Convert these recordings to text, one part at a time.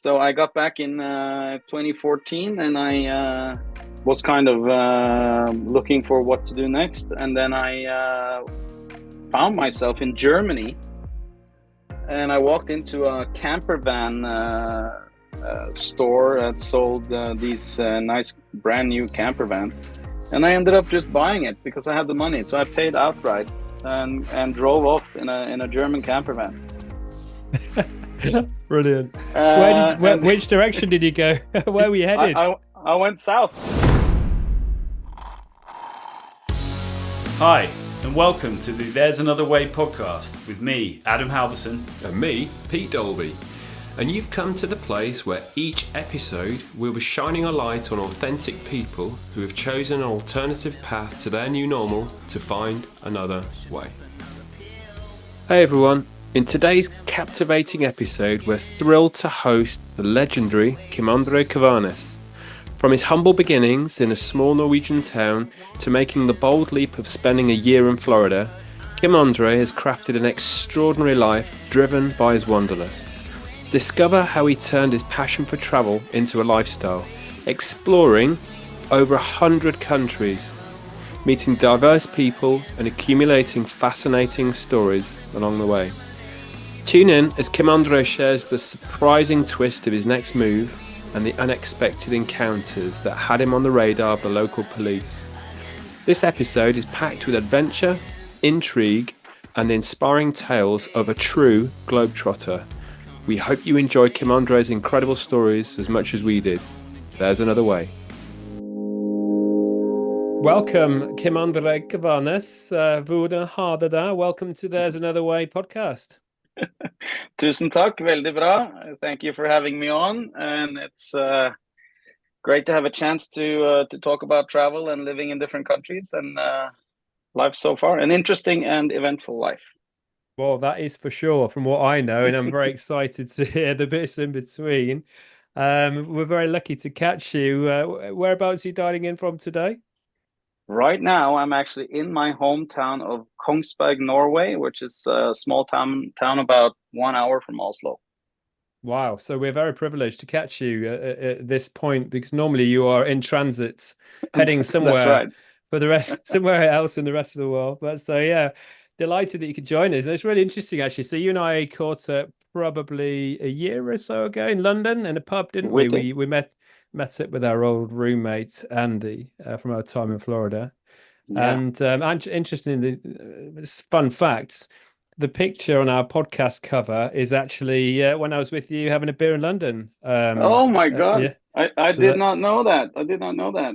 So I got back in 2014, and I was kind of looking for what to do next. And then I found myself in Germany, and I walked into a camper van store that sold these nice brand new camper vans. And I ended up just buying it because I had the money. So I paid outright and drove off in a German camper van. Brilliant. Which direction did you go? Where were you headed? I went south. Hi, and welcome to the There's Another Way podcast with me, Adam Halverson. And me, Pete Dolby. And you've come to the place where each episode we'll be shining a light on authentic people who have chosen an alternative path to their new normal to find another way. Hey everyone. In today's captivating episode, we're thrilled to host the legendary Kim-André Kværnes. From his humble beginnings in a small Norwegian town to making the bold leap of spending a year in Florida, Kim-André has crafted an extraordinary life driven by his wanderlust. Discover how he turned his passion for travel into a lifestyle, exploring over 100 countries, meeting diverse people and accumulating fascinating stories along the way. Tune in as Kim-André shares the surprising twist of his next move and the unexpected encounters that had him on the radar of the local police. This episode is packed with adventure, intrigue, and the inspiring tales of a true globetrotter. We hope you enjoy Kim-André's incredible stories as much as we did. There's another way. Welcome, Kim-André Kværnes. Hvordan har du det? Welcome to There's Another Way podcast. Tusen takk, veldig bra. Thank you for having me on, and it's great to have a chance to talk about travel and living in different countries and life so far. An interesting and eventful life. Well, that is for sure from what I know, and I'm very excited to hear the bits in between. We're very lucky to catch you. Whereabouts are you dialing in from today? Right now, I'm actually in my hometown of Kongsberg, Norway, which is a small town about 1 hour from Oslo. Wow. So we're very privileged to catch you at this point, because normally you are in transit heading somewhere That's right. for the rest, somewhere else in the rest of the world. But so, yeah, delighted that you could join us. And it's really interesting, actually. So you and I caught up probably a year or so ago in London in a pub, didn't we? We met up with our old roommate Andy from our time in Florida. Yeah. And interestingly, fun facts, the picture on our podcast cover is actually when I was with you having a beer in London. Oh my God. Yeah. I did not know that. I did not know that.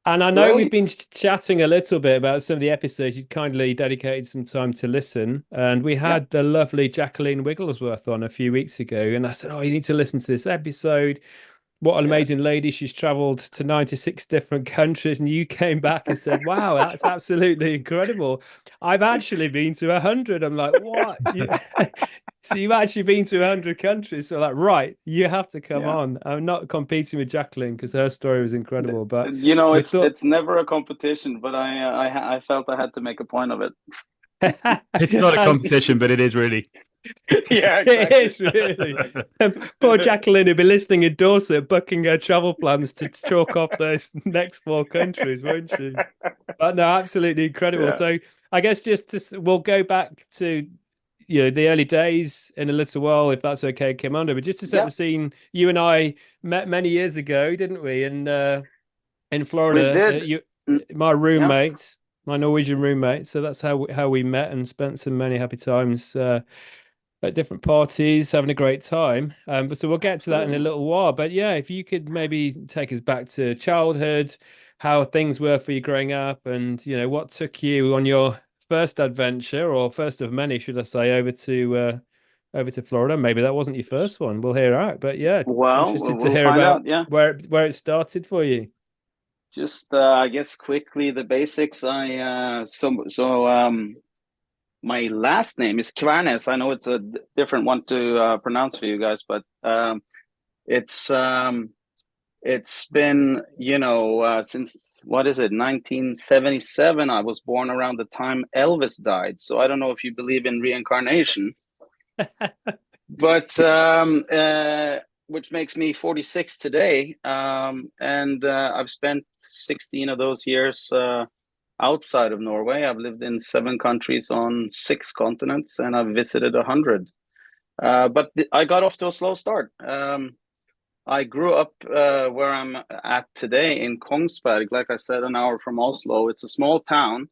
And I know we've been chatting a little bit about some of the episodes. You kindly dedicated some time to listen. And we had the lovely Jacqueline Wigglesworth on a few weeks ago. And I said, you need to listen to this episode. What an amazing lady. She's traveled to 96 different countries. And you came back and said, wow, that's absolutely incredible. I've actually been to 100. I'm like, what? So you've actually been to 100 countries. So like, right, you have to come on. I'm not competing with Jacqueline because her story was incredible. But it's never a competition, but I felt I had to make a point of it. It's not a competition, but it is really. Yeah, exactly. It is really. Poor Jacqueline will be listening in Dorset, booking her travel plans to chalk off those next 4 countries, won't she? But no, absolutely incredible. So I guess we'll go back to the early days in a little while, if that's okay, Kim-André. But just to set the scene, you and I met many years ago, didn't we? In Florida, we did. My roommate, my Norwegian roommate. So that's how we met and spent some many happy times at different parties, having a great time. So we'll get to that in a little while. But yeah, if you could maybe take us back to childhood, how things were for you growing up, and what took you on your first adventure, or first of many, should I say, over to Florida. Maybe that wasn't your first one. We'll hear out. But yeah, interested to hear about where it started for you. Just I guess quickly the basics. My last name is Kværnes. I know it's a different one to pronounce for you guys, but it's been since 1977. I was born around the time Elvis died, so I don't know if you believe in reincarnation. But which makes me 46 today. And I've spent 16 of those years outside of Norway. I've lived in 7 countries on 6 continents, and I've visited 100. But I got off to a slow start. I grew up where I'm at today in Kongsberg, like I said, an hour from Oslo. It's a small town.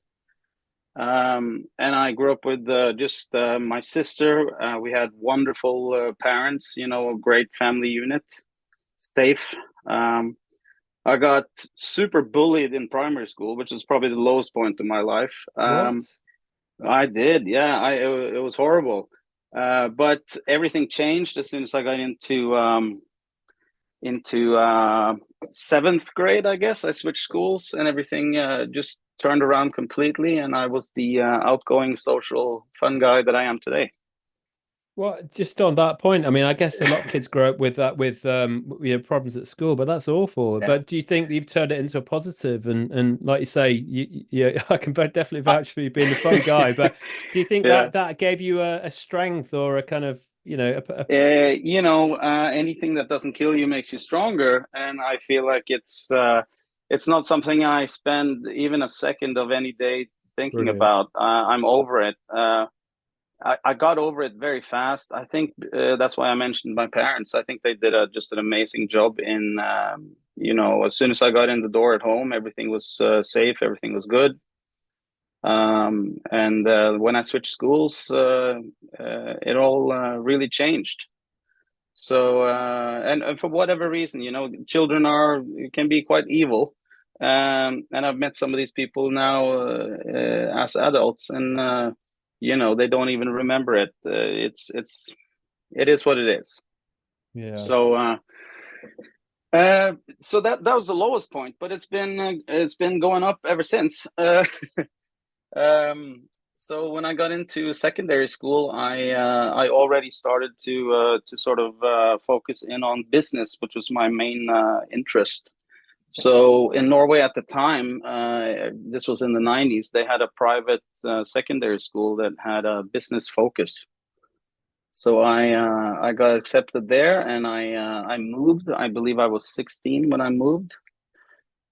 And I grew up with just my sister. We had wonderful parents, a great family unit, safe. I got super bullied in primary school, which is probably the lowest point in my life. What? I did, yeah. It was horrible. But everything changed as soon as I got into 7th grade, I guess. I switched schools, and everything just turned around completely, and I was the outgoing, social, fun guy that I am today. Well, just on that point, I mean, I guess a lot of kids grow up with that, with problems at school, but that's awful. Yeah. But do you think you've turned it into a positive? And like you say, I can definitely vouch for you being the fun guy. But do you think that gave you a strength, or a kind of anything that doesn't kill you makes you stronger, and I feel like it's not something I spend even a second of any day thinking about. I'm over it. I got over it very fast. I think that's why I mentioned my parents. I think they did just an amazing job in, as soon as I got in the door at home, everything was safe, everything was good. And when I switched schools, it all really changed. So, and for whatever reason, children can be quite evil. And I've met some of these people now as adults, and they don't even remember it. It is what it is. Yeah. So so that was the lowest point, but it's been going up ever since. So when I got into secondary school, I already started to sort of focus in on business, which was my main interest. So in Norway at the time, this was in the 90s, they had a private secondary school that had a business focus. So I got accepted there, and I moved. I believe I was 16 when I moved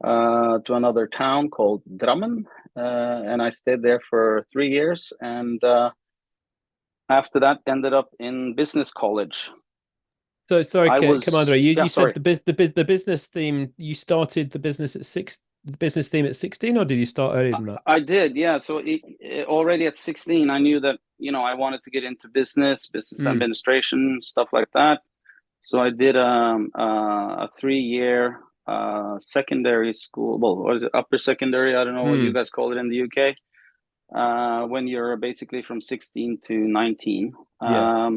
to another town called Drammen, and I stayed there for 3 years, and after that ended up in business college. So sorry, Kim-André, you sorry. said the business theme. You started the business the business theme at 16, or did you start earlier than that? I did, yeah. So already at 16, I knew that I wanted to get into business administration, stuff like that. So I did a 3-year secondary school. Well, what is it? Upper secondary? I don't know what you guys call it in the UK. When you're basically from 16 to 19. Yeah.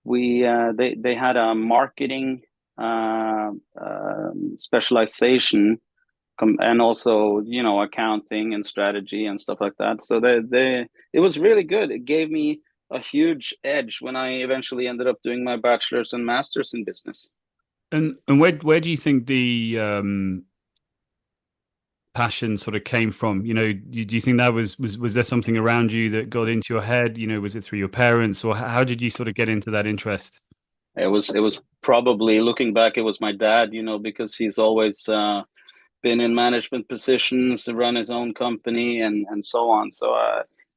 They had a marketing specialization, and also accounting and strategy and stuff like that. So it was really good. It gave me a huge edge when I eventually ended up doing my bachelor's and master's in business. And where do you think the passion sort of came from? Do you think that was there something around you that got into your head? Was it through your parents, or how did you sort of get into that interest? It was probably, looking back, it was my dad, because he's always been in management positions, to run his own company and so on. So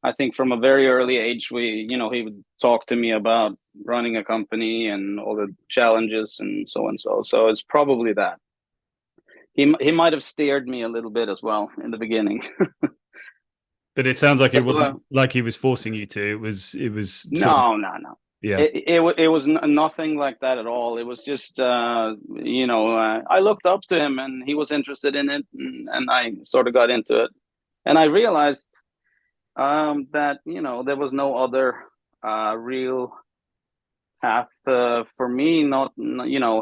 I think from a very early age, he would talk to me about running a company and all the challenges and so and so. So it's probably that. He might have steered me a little bit as well in the beginning. But it sounds like it wasn't like he was forcing you to. It was. No. Yeah. It was nothing like that at all. It was just, I looked up to him, and he was interested in it, and I sort of got into it. And I realized that, there was no other real path for me, not,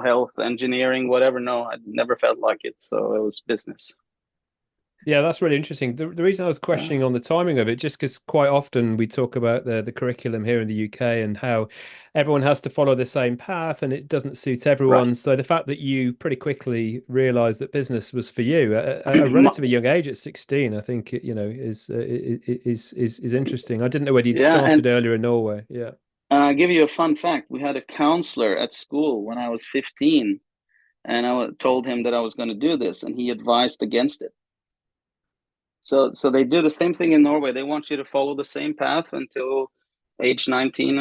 health, engineering, whatever. No, I never felt like it. So it was business. Yeah, that's really interesting. The reason I was questioning on the timing of it, just because quite often we talk about the curriculum here in the UK and how everyone has to follow the same path, and it doesn't suit everyone. Right. So the fact that you pretty quickly realised that business was for you at a relatively young age, at 16, I think is interesting. I didn't know whether you'd started earlier in Norway. Yeah. I'll give you a fun fact. We had a counselor at school when I was 15, and I told him that I was going to do this, and he advised against it. So they do the same thing in Norway. They want you to follow the same path until age 19,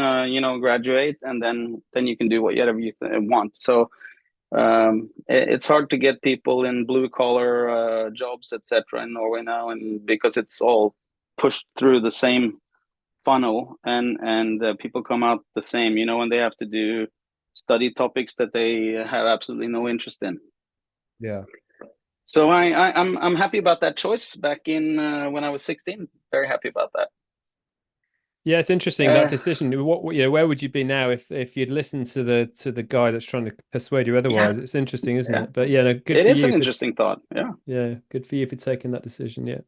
graduate, and then you can do whatever you want. So it's hard to get people in blue collar jobs, etc. in Norway now, and because it's all pushed through the same funnel, and people come out the same, when they have to do study topics that they have absolutely no interest in. Yeah. So I'm happy about that choice back in when I was 16. Very happy about that. Yeah, it's interesting that decision. Where would you be now if you'd listened to the guy that's trying to persuade you otherwise? It's interesting, isn't it? But yeah, no, good it for is you. An interesting thought. Yeah. Yeah, good for you for taking that decision. Yeah.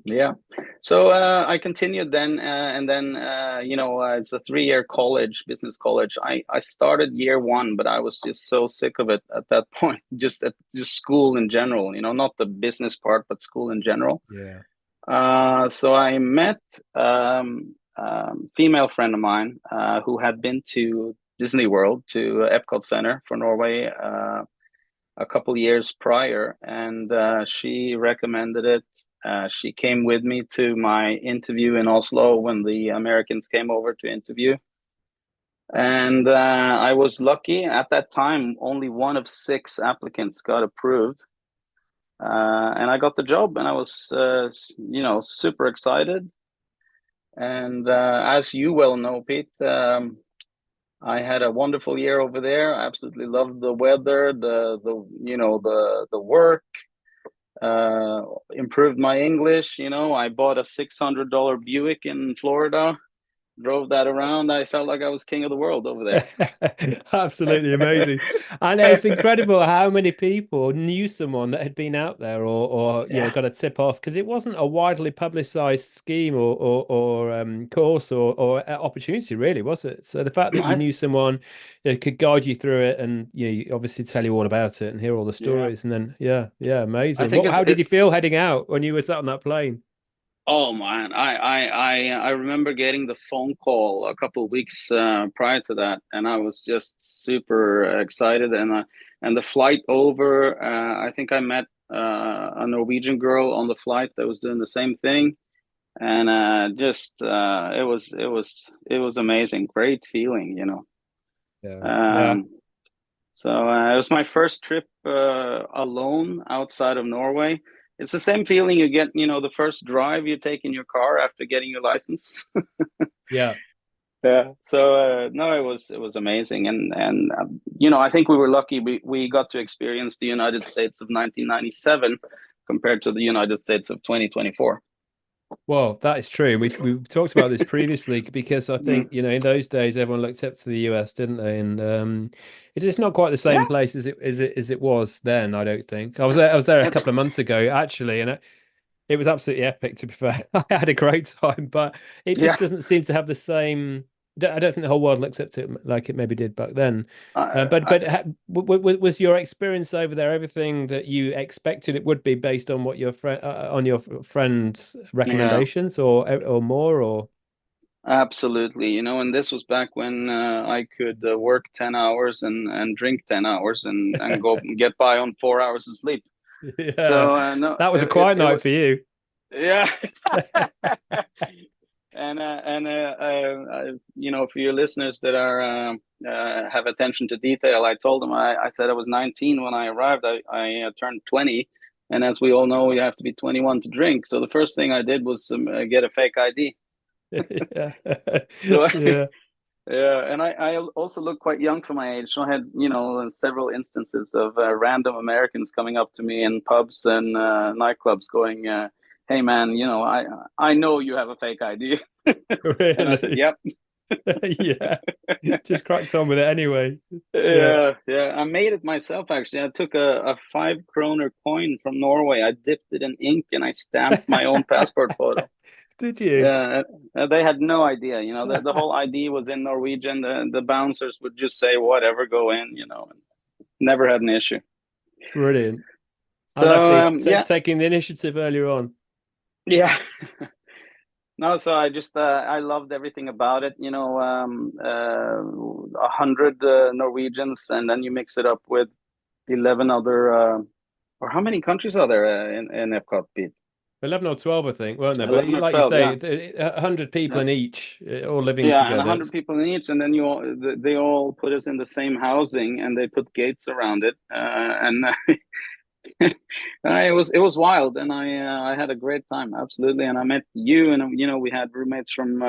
Yeah. So I continued then, and then it's a 3-year college, business college. I started year 1, but I was just so sick of it at that point. Just school in general, not the business part, but school in general. Yeah. So I met female friend of mine who had been to Disney World, to Epcot Center for Norway a couple years prior, and she recommended it. She came with me to my interview in Oslo when the Americans came over to interview. And I was lucky. At that time, only 1 of 6 applicants got approved. And I got the job, and I was, super excited. And as you well know, Pete, I had a wonderful year over there. I absolutely loved the weather, the work. Improved my English. I bought a $600 Buick in Florida, drove that around. I felt like I was king of the world over there. Absolutely amazing. And it's incredible how many people knew someone that had been out there or got a tip off, because it wasn't a widely publicized scheme or course or opportunity, really, was it? So the fact that you knew someone could guide you through it, and you obviously tell you all about it and hear all the stories, and then amazing. How did you feel heading out when you were sat on that plane? Oh man, I remember getting the phone call a couple of weeks prior to that, and I was just super excited. And the flight over, I think I met a Norwegian girl on the flight that was doing the same thing, and it was amazing, great feeling, So it was my first trip alone outside of Norway. It's the same feeling you get, the first drive you take in your car after getting your license. Yeah. Yeah. So no, it was amazing, and I think we were lucky. We got to experience the United States of 1997 compared to the United States of 2024. Well, that is true. We talked about this previously, because I think in those days everyone looked up to the US, didn't they? And it's not quite the same place as it was then. I don't think I was there a couple of months ago actually, and it was absolutely epic. To be fair, I had a great time, but it just doesn't seem to have the same. I don't think the whole world looks up to it like it maybe did back then. Was your experience over there everything that you expected it would be, based on what your friend's recommendations, or more, or? Absolutely, and this was back when I could work 10 hours and drink 10 hours and go get by on 4 hours of sleep. Yeah. So no, that was a quiet night for you. Yeah. And for your listeners that are have attention to detail, I told them I said I was 19 when I arrived. I turned 20, and as we all know, you have to be 21 to drink. So the first thing I did was get a fake ID. Yeah. So and I also look quite young for my age. So I had several instances of random Americans coming up to me in pubs and nightclubs going, "Hey man, I know you have a fake ID." Really? And I said, "Yep." Yeah, just cracked on with it anyway. Yeah. I made it myself, actually. I took a 5 kroner coin from Norway. I dipped it in ink and I stamped my own passport photo. Did you? Yeah, they had no idea. The whole ID was in Norwegian. The bouncers would just say whatever, go in. Never had an issue. Brilliant. So, I like taking the initiative earlier on. Yeah. No, so I just I loved everything about it. 100 Norwegians, and then you mix it up with 11 other, or how many countries are there in Epcot, Pete? 11 or 12, I think, weren't there? But 11 or like 12, you yeah. say, 100 people Yeah. in each, all living Yeah, and together. 100 people in each, and then they all put us in the same housing, and they put gates around it, and it was wild, and I had a great time, absolutely. And I met you, and we had roommates from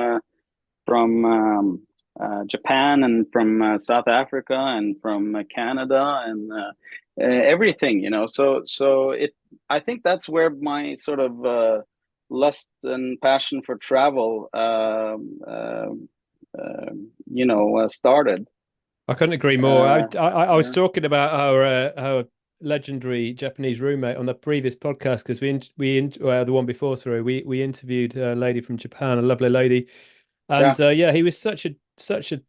Japan, and from South Africa, and from Canada, and everything. So I think that's where my sort of lust and passion for travel started. I couldn't agree more. I was Yeah. talking about our legendary Japanese roommate on the previous podcast, because the one before, sorry, we interviewed a lady from Japan, a lovely lady, and he was such a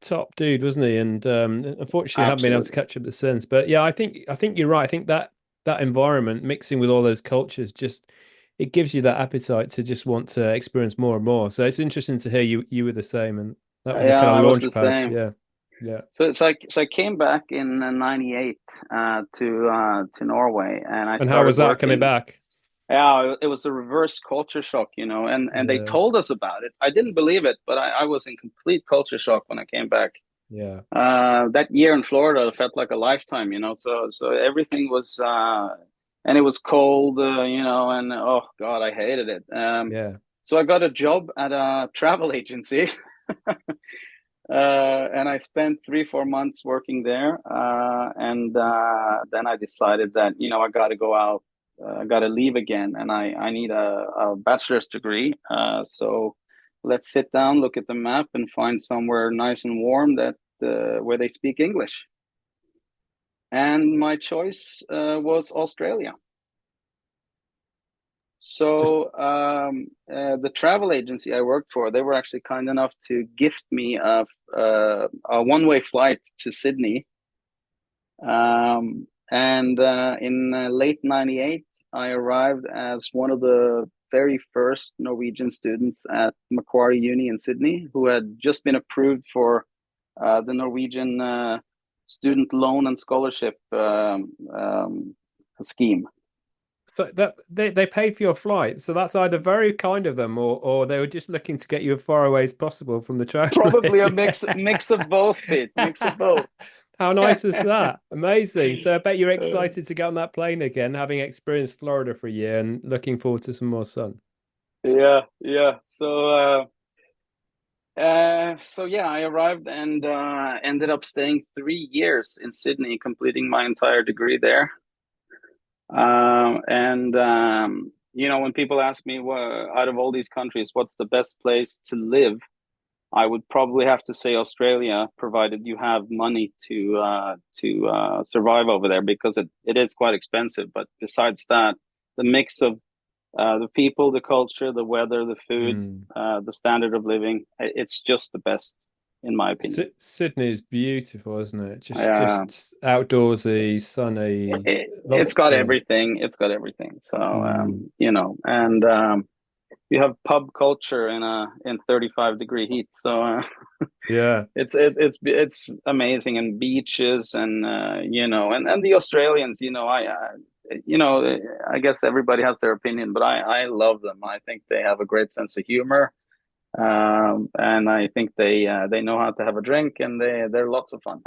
top dude, wasn't he? And unfortunately, I haven't been able to catch up since. But yeah, I think you're right. I think that environment, mixing with all those cultures, just it gives you that appetite to just want to experience more and more. So it's interesting to hear you were the same, and that was a kind I of was the launch pad. same. Yeah. So I came back in '98 to Norway, and I And started how was that working. coming back? Yeah, it was a reverse culture shock, and they told us about it. I didn't believe it, but I was in complete culture shock when I came back. Yeah. That year in Florida felt like a lifetime, so everything was, and it was cold, and oh God, I hated it. So I got a job at a travel agency. And I spent 3-4 months working there, and then I decided that I got to go out, I got to leave again, and I need a bachelor's degree. So let's sit down, look at the map, and find somewhere nice and warm that where they speak English. And my choice was Australia. So the travel agency I worked for, they were actually kind enough to gift me a one-way flight to Sydney. And in late '98, I arrived as one of the very first Norwegian students at Macquarie Uni in Sydney, who had just been approved for the Norwegian student loan and scholarship scheme. So that they paid for your flight. So that's either very kind of them, or they were just looking to get you as far away as possible from the travel. Probably a mix of both, Pete. Mix of both. How nice was that? Amazing. So I bet you're excited to get on that plane again, having experienced Florida for a year and looking forward to some more sun. Yeah. So I arrived and ended up staying 3 years in Sydney, completing my entire degree there. When people ask me, well, out of all these countries, what's the best place to live, I would probably have to say Australia, provided you have money to survive over there, because it is quite expensive. But besides that, the mix of the people, the culture, the weather, the food, the standard of living, it's just the best, in my opinion. Sydney is beautiful, isn't it? Just outdoorsy, sunny. It's got everything. It's got everything. So you have pub culture in 35-degree heat. So it's amazing, and beaches, and and the Australians. I guess everybody has their opinion, but I love them. I think they have a great sense of humor. And I think they know how to have a drink, and they're lots of fun.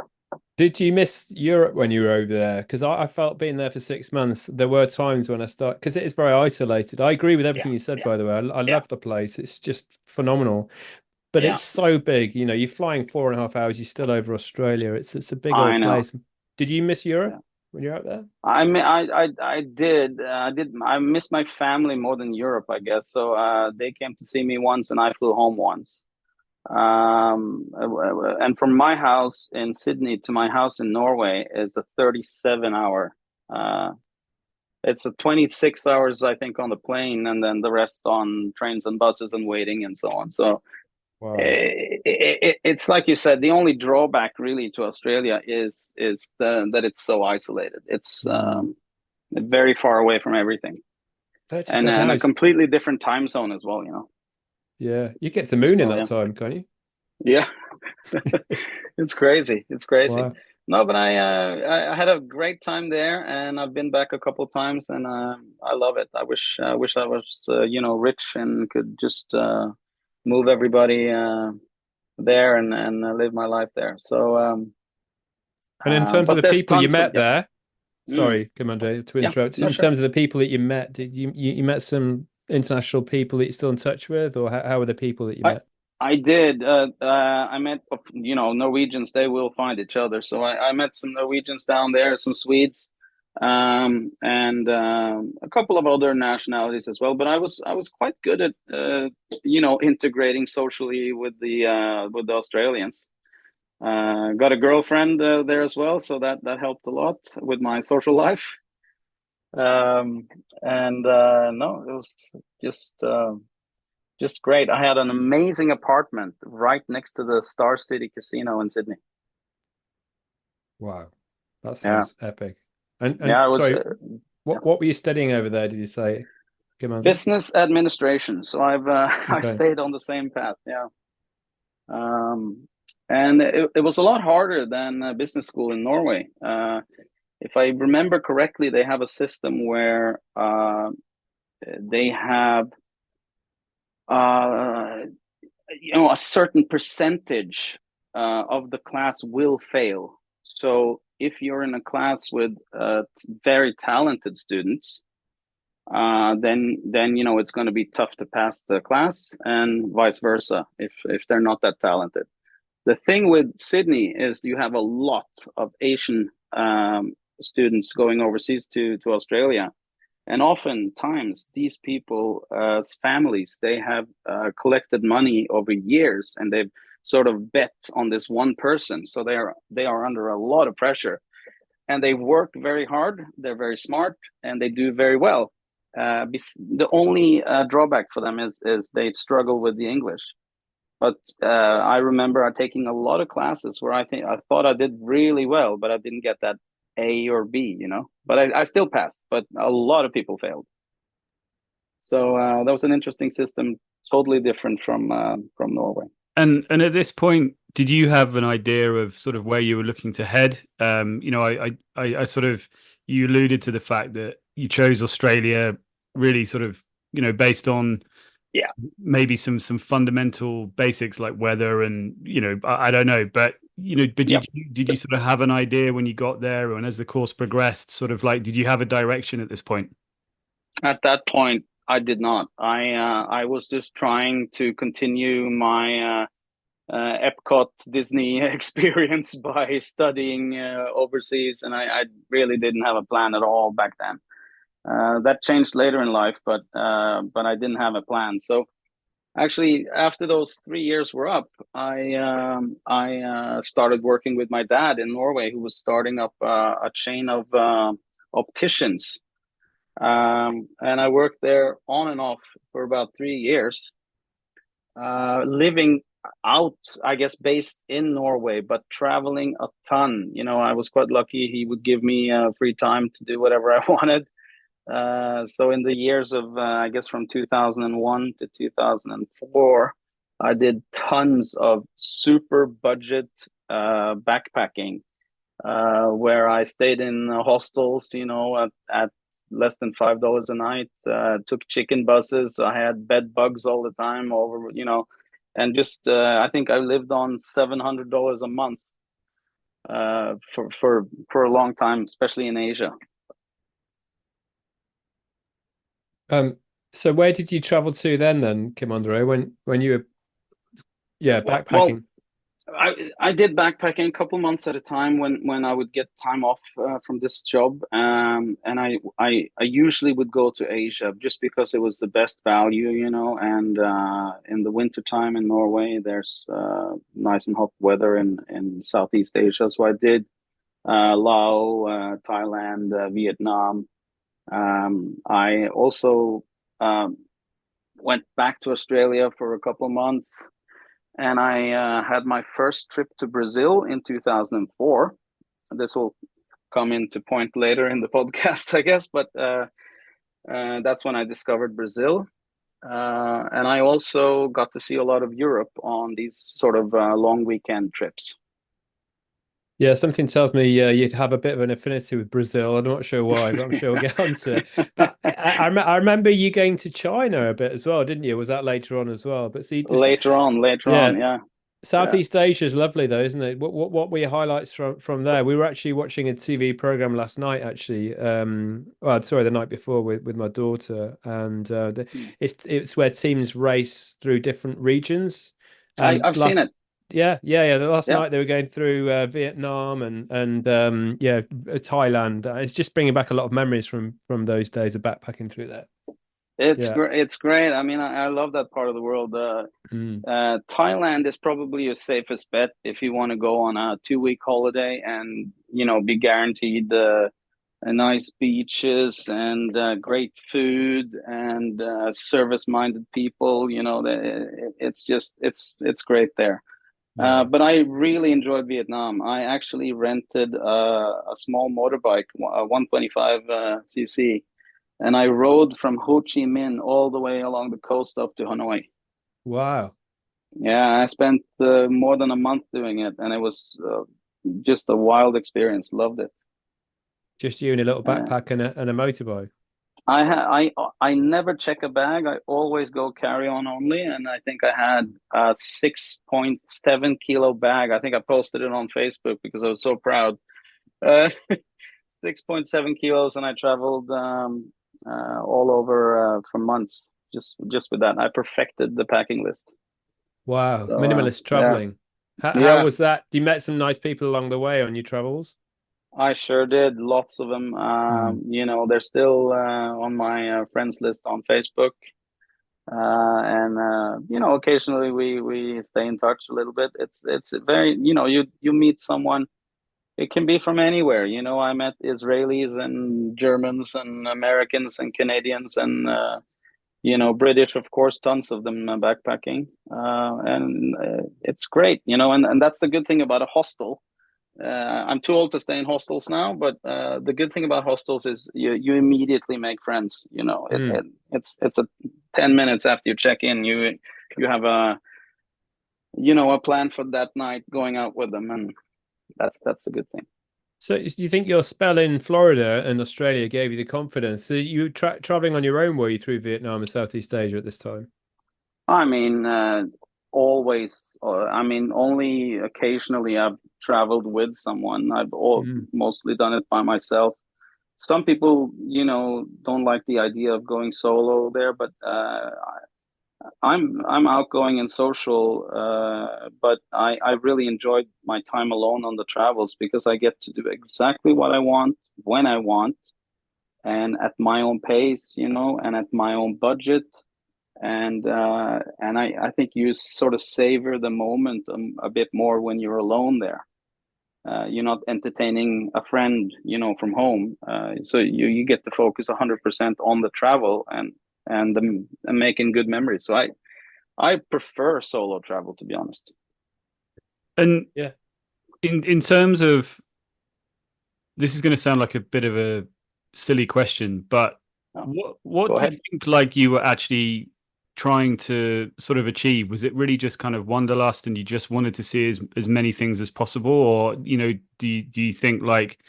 Did you miss Europe when you were over there? Because I felt being there for 6 months, there were times when I started, because it is very isolated. I agree with everything you said, by the way. I love the place. It's just phenomenal. But it's so big. You're flying 4.5 hours, you're still over Australia. It's a big old place. Did you miss Europe when you're out there? I did. I missed my family more than Europe, I guess. So they came to see me once, and I flew home once. And from my house in Sydney to my house in Norway is a 37-hour. It's a 26 hours, I think, on the plane, and then the rest on trains and buses and waiting and so on. So wow. It's like you said, the only drawback really to Australia is that it's so isolated. It's very far away from everything, and a completely different time zone as well. Yeah, you get to moon in Oh, that time, can't you? yeah. It's crazy. It's crazy. Wow. No, but I had a great time there, and I've been back a couple of times, and I love it. I wish I was rich and could just move everybody there and live my life there. So And in terms of but the there's people you tons of met there, mm, sorry, Kim-André, to yeah, interrupt. no, In sure. terms of the people that you met, did you met some international people that you're still in touch with, or how were the people that you I met? I did. I met, Norwegians. They will find each other. So I met some Norwegians down there, some Swedes, and a couple of other nationalities as well. But I was quite good at integrating socially with the Australians. Got a girlfriend there as well, so that helped a lot with my social life. And no, it was just. Just great. I had an amazing apartment right next to the Star City Casino in Sydney. Wow, that Yeah, sounds epic. And yeah. I was sorry, what were you studying over there? Did you say, Kim-André? business administration, so I Okay. stayed on the same path. Yeah, um, and it was a lot harder than business school in Norway. If I remember correctly, they have a system where they have uh, a certain percentage of the class will fail. So if you're in a class with very talented students, then it's going to be tough to pass the class, and vice versa if they're not that talented. The thing with Sydney is you have a lot of Asian students going overseas to Australia. And oftentimes, these people, families, they have collected money over years, and they've sort of bet on this one person. So they are under a lot of pressure, and they work very hard. They're very smart, and they do very well. The only drawback for them is they struggle with the English. But I remember taking a lot of classes where I thought I did really well, but I didn't get that A or B, But I still passed, but a lot of people failed. So that was an interesting system, totally different from Norway. And at this point, did you have an idea of sort of where you were looking to head? I sort of, you alluded to the fact that you chose Australia really sort of, based on Yeah. maybe some fundamental basics like weather and I don't know, but Yeah. did you sort of have an idea when you got there, and as the course progressed, sort of like, did you have a direction at this point? At that point, I did not. I was just trying to continue my Epcot Disney experience by studying overseas, and I really didn't have a plan at all back then. That changed later in life, but I didn't have a plan. So actually, after those 3 years were up, I started working with my dad in Norway, who was starting up a chain of opticians. And I worked there on and off for about 3 years, living out, I guess, based in Norway, but traveling a ton. I was quite lucky. He would give me free time to do whatever I wanted. So in the years of, I guess, from 2001 to 2004, I did tons of super budget backpacking, where I stayed in hostels, at less than $5 a night, took chicken buses. I had bed bugs all the time over, and just, I think I lived on $700 a month for a long time, especially in Asia. So where did you travel to then, Kim-André, when you were backpacking? Well, I did backpacking a couple months at a time when I would get time off from this job, and I usually would go to Asia just because it was the best value, and in the winter time in Norway there's nice and hot weather in Southeast Asia, so I did Laos, Thailand, Vietnam. I also went back to Australia for a couple of months, and I had my first trip to Brazil in 2004. This will come into point later in the podcast, I guess, but that's when I discovered Brazil. And I also got to see a lot of Europe on these sort of long weekend trips. Yeah, something tells me you'd have a bit of an affinity with Brazil. I'm not sure why, but I'm sure we'll get onto it. But I remember you going to China a bit as well, didn't you? Was that later on as well? But see, Later on, yeah. yeah. Southeast Asia is lovely though, isn't it? What were your highlights from there? We were actually watching a TV program last night, actually. Well, sorry, the night before with my daughter, and it's where teams race through different regions. And I've seen it. Yeah. Last night they were going through Vietnam and Thailand. It's just bringing back a lot of memories from those days of backpacking through there. It's great. I mean, I love that part of the world. Thailand is probably your safest bet if you want to go on a 2-week holiday and, you know, be guaranteed nice beaches and great food and service-minded people. You know, it's great there. Yeah. But I really enjoyed Vietnam. I actually rented a small motorbike, a 125 cc. And I rode from Ho Chi Minh all the way along the coast up to Hanoi. Wow. Yeah, I spent more than a month doing it, and it was just a wild experience. Loved it. Just you in a little backpack and a motorbike. I never check a bag. I always go carry on only, and I think I had a 6.7 kilo bag. I think I posted it on Facebook because I was so proud. 6.7 kilos, and I traveled all over for months just with that. I perfected the packing list. Wow, so, minimalist traveling. Yeah. How was that? You met some nice people along the way on your travels? I sure did. Lots of them. You know, they're still on my friends list on Facebook. And you know, occasionally we stay in touch a little bit. It's very, you know, you meet someone. It can be from anywhere. You know, I met Israelis and Germans and Americans and Canadians and, you know, British, of course, tons of them backpacking. And it's great, you know, and that's the good thing about a hostel. I'm too old to stay in hostels now, but the good thing about hostels is you immediately make friends. You know, it's a 10 minutes after you check in, you have a plan for that night going out with them, and that's a good thing. So do you think your spell in Florida and Australia gave you the confidence? So you were traveling on your own, were you, through Vietnam and Southeast Asia at this time? I mean, always. I mean, only occasionally I've traveled with someone. I've mostly done it by myself. Some people, you know, don't like the idea of going solo there, but I'm outgoing and social, but I really enjoyed my time alone on the travels because I get to do exactly what I want when I want, and at my own pace, you know, and at my own budget. And I think you sort of savor the moment a bit more when you're alone there. You're not entertaining a friend, you know, from home, so you get to focus 100% on the travel and making good memories. So I prefer solo travel, to be honest. And yeah, in terms of, this is going to sound like a bit of a silly question, but what do you think, like, you were actually trying to sort of achieve? Was it really just kind of wanderlust and you just wanted to see as many things as possible, or, you know, do you think, like,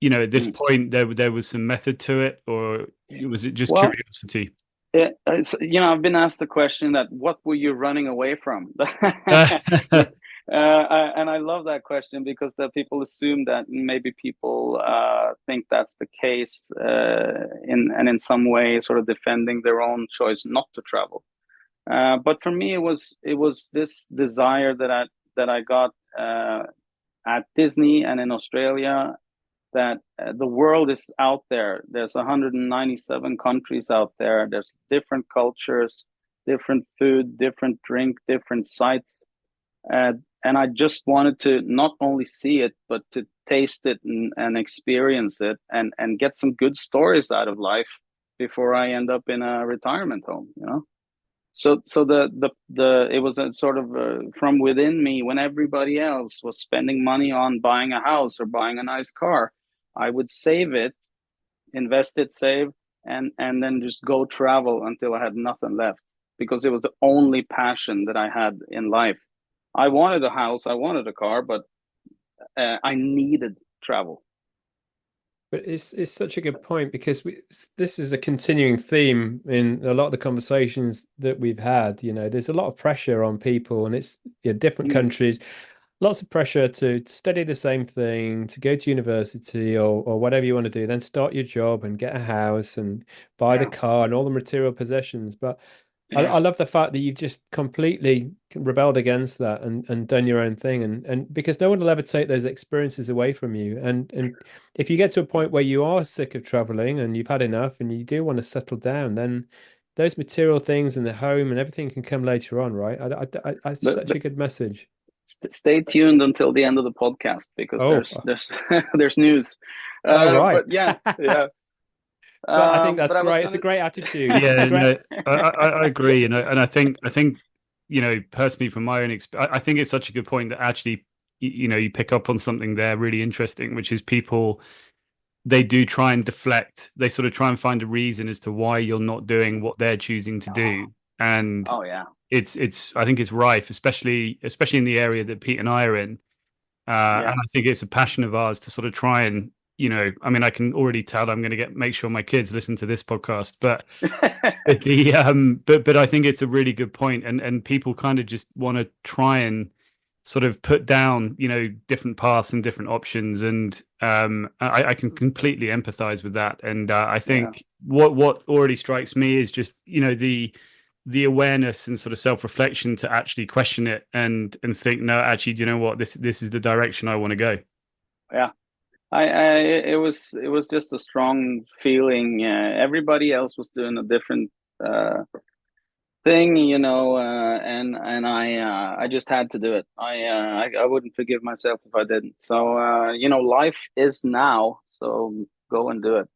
you know, at this point there was some method to it, or was it just curiosity? You know, I've been asked the question that what were you running away from? And I love that question because that people assume that maybe people think that's the case, in some way sort of defending their own choice not to travel. But for me, it was this desire that I got at Disney and in Australia, that the world is out there. There's 197 countries out there. There's different cultures, different food, different drink, different sights. And I just wanted to not only see it, but to taste it and experience it and get some good stories out of life before I end up in a retirement home, you know? So it was a sort of from within me. When everybody else was spending money on buying a house or buying a nice car, I would save it, invest it, save, and then just go travel until I had nothing left, because it was the only passion that I had in life. I wanted a house, I wanted a car, but I needed travel. But it's such a good point, because this is a continuing theme in a lot of the conversations that we've had. You know, there's a lot of pressure on people, and it's different countries, lots of pressure to study the same thing, to go to university or whatever you want to do, then start your job and get a house and buy the car and all the material possessions. But I love the fact that you've just completely rebelled against that and done your own thing, and because no one will ever take those experiences away from you. And if you get to a point where you are sick of traveling and you've had enough and you do want to settle down, then those material things and the home and everything can come later on, right? Such a good message. Stay tuned until the end of the podcast, because there's there's news. Right. But yeah. But I think that's great. It's a great attitude. Yeah, no, I agree, and I think personally, from my own experience, I think it's such a good point that actually you pick up on something there really interesting, which is people, they do try and deflect. They sort of try and find a reason as to why you're not doing what they're choosing to do, and it's I think it's rife, especially in the area that Pete and I are in, and I think it's a passion of ours to sort of try and. I mean, I can already tell I'm going to make sure my kids listen to this podcast, but but I think it's a really good point, and people kind of just want to try and sort of put down, different paths and different options, and I can completely empathize with that, and I think what already strikes me is just the awareness and sort of self-reflection to actually question it and think, no, actually, do you know what, this is the direction I want to go. Yeah. It was just a strong feeling. Everybody else was doing a different thing, and I just had to do it. I wouldn't forgive myself if I didn't. So life is now. So go and do it.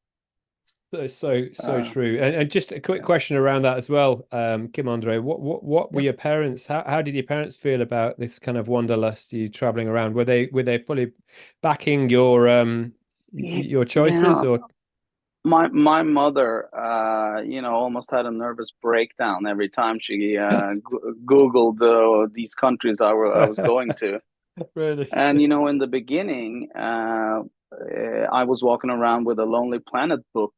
So true. And just a quick question around that as well, Kim-André. What were your parents? How did your parents feel about this kind of wanderlust, you traveling around? Were they fully backing your choices, or? My mother, almost had a nervous breakdown every time she Googled these countries I was going to. Really? And in the beginning, I was walking around with a Lonely Planet book.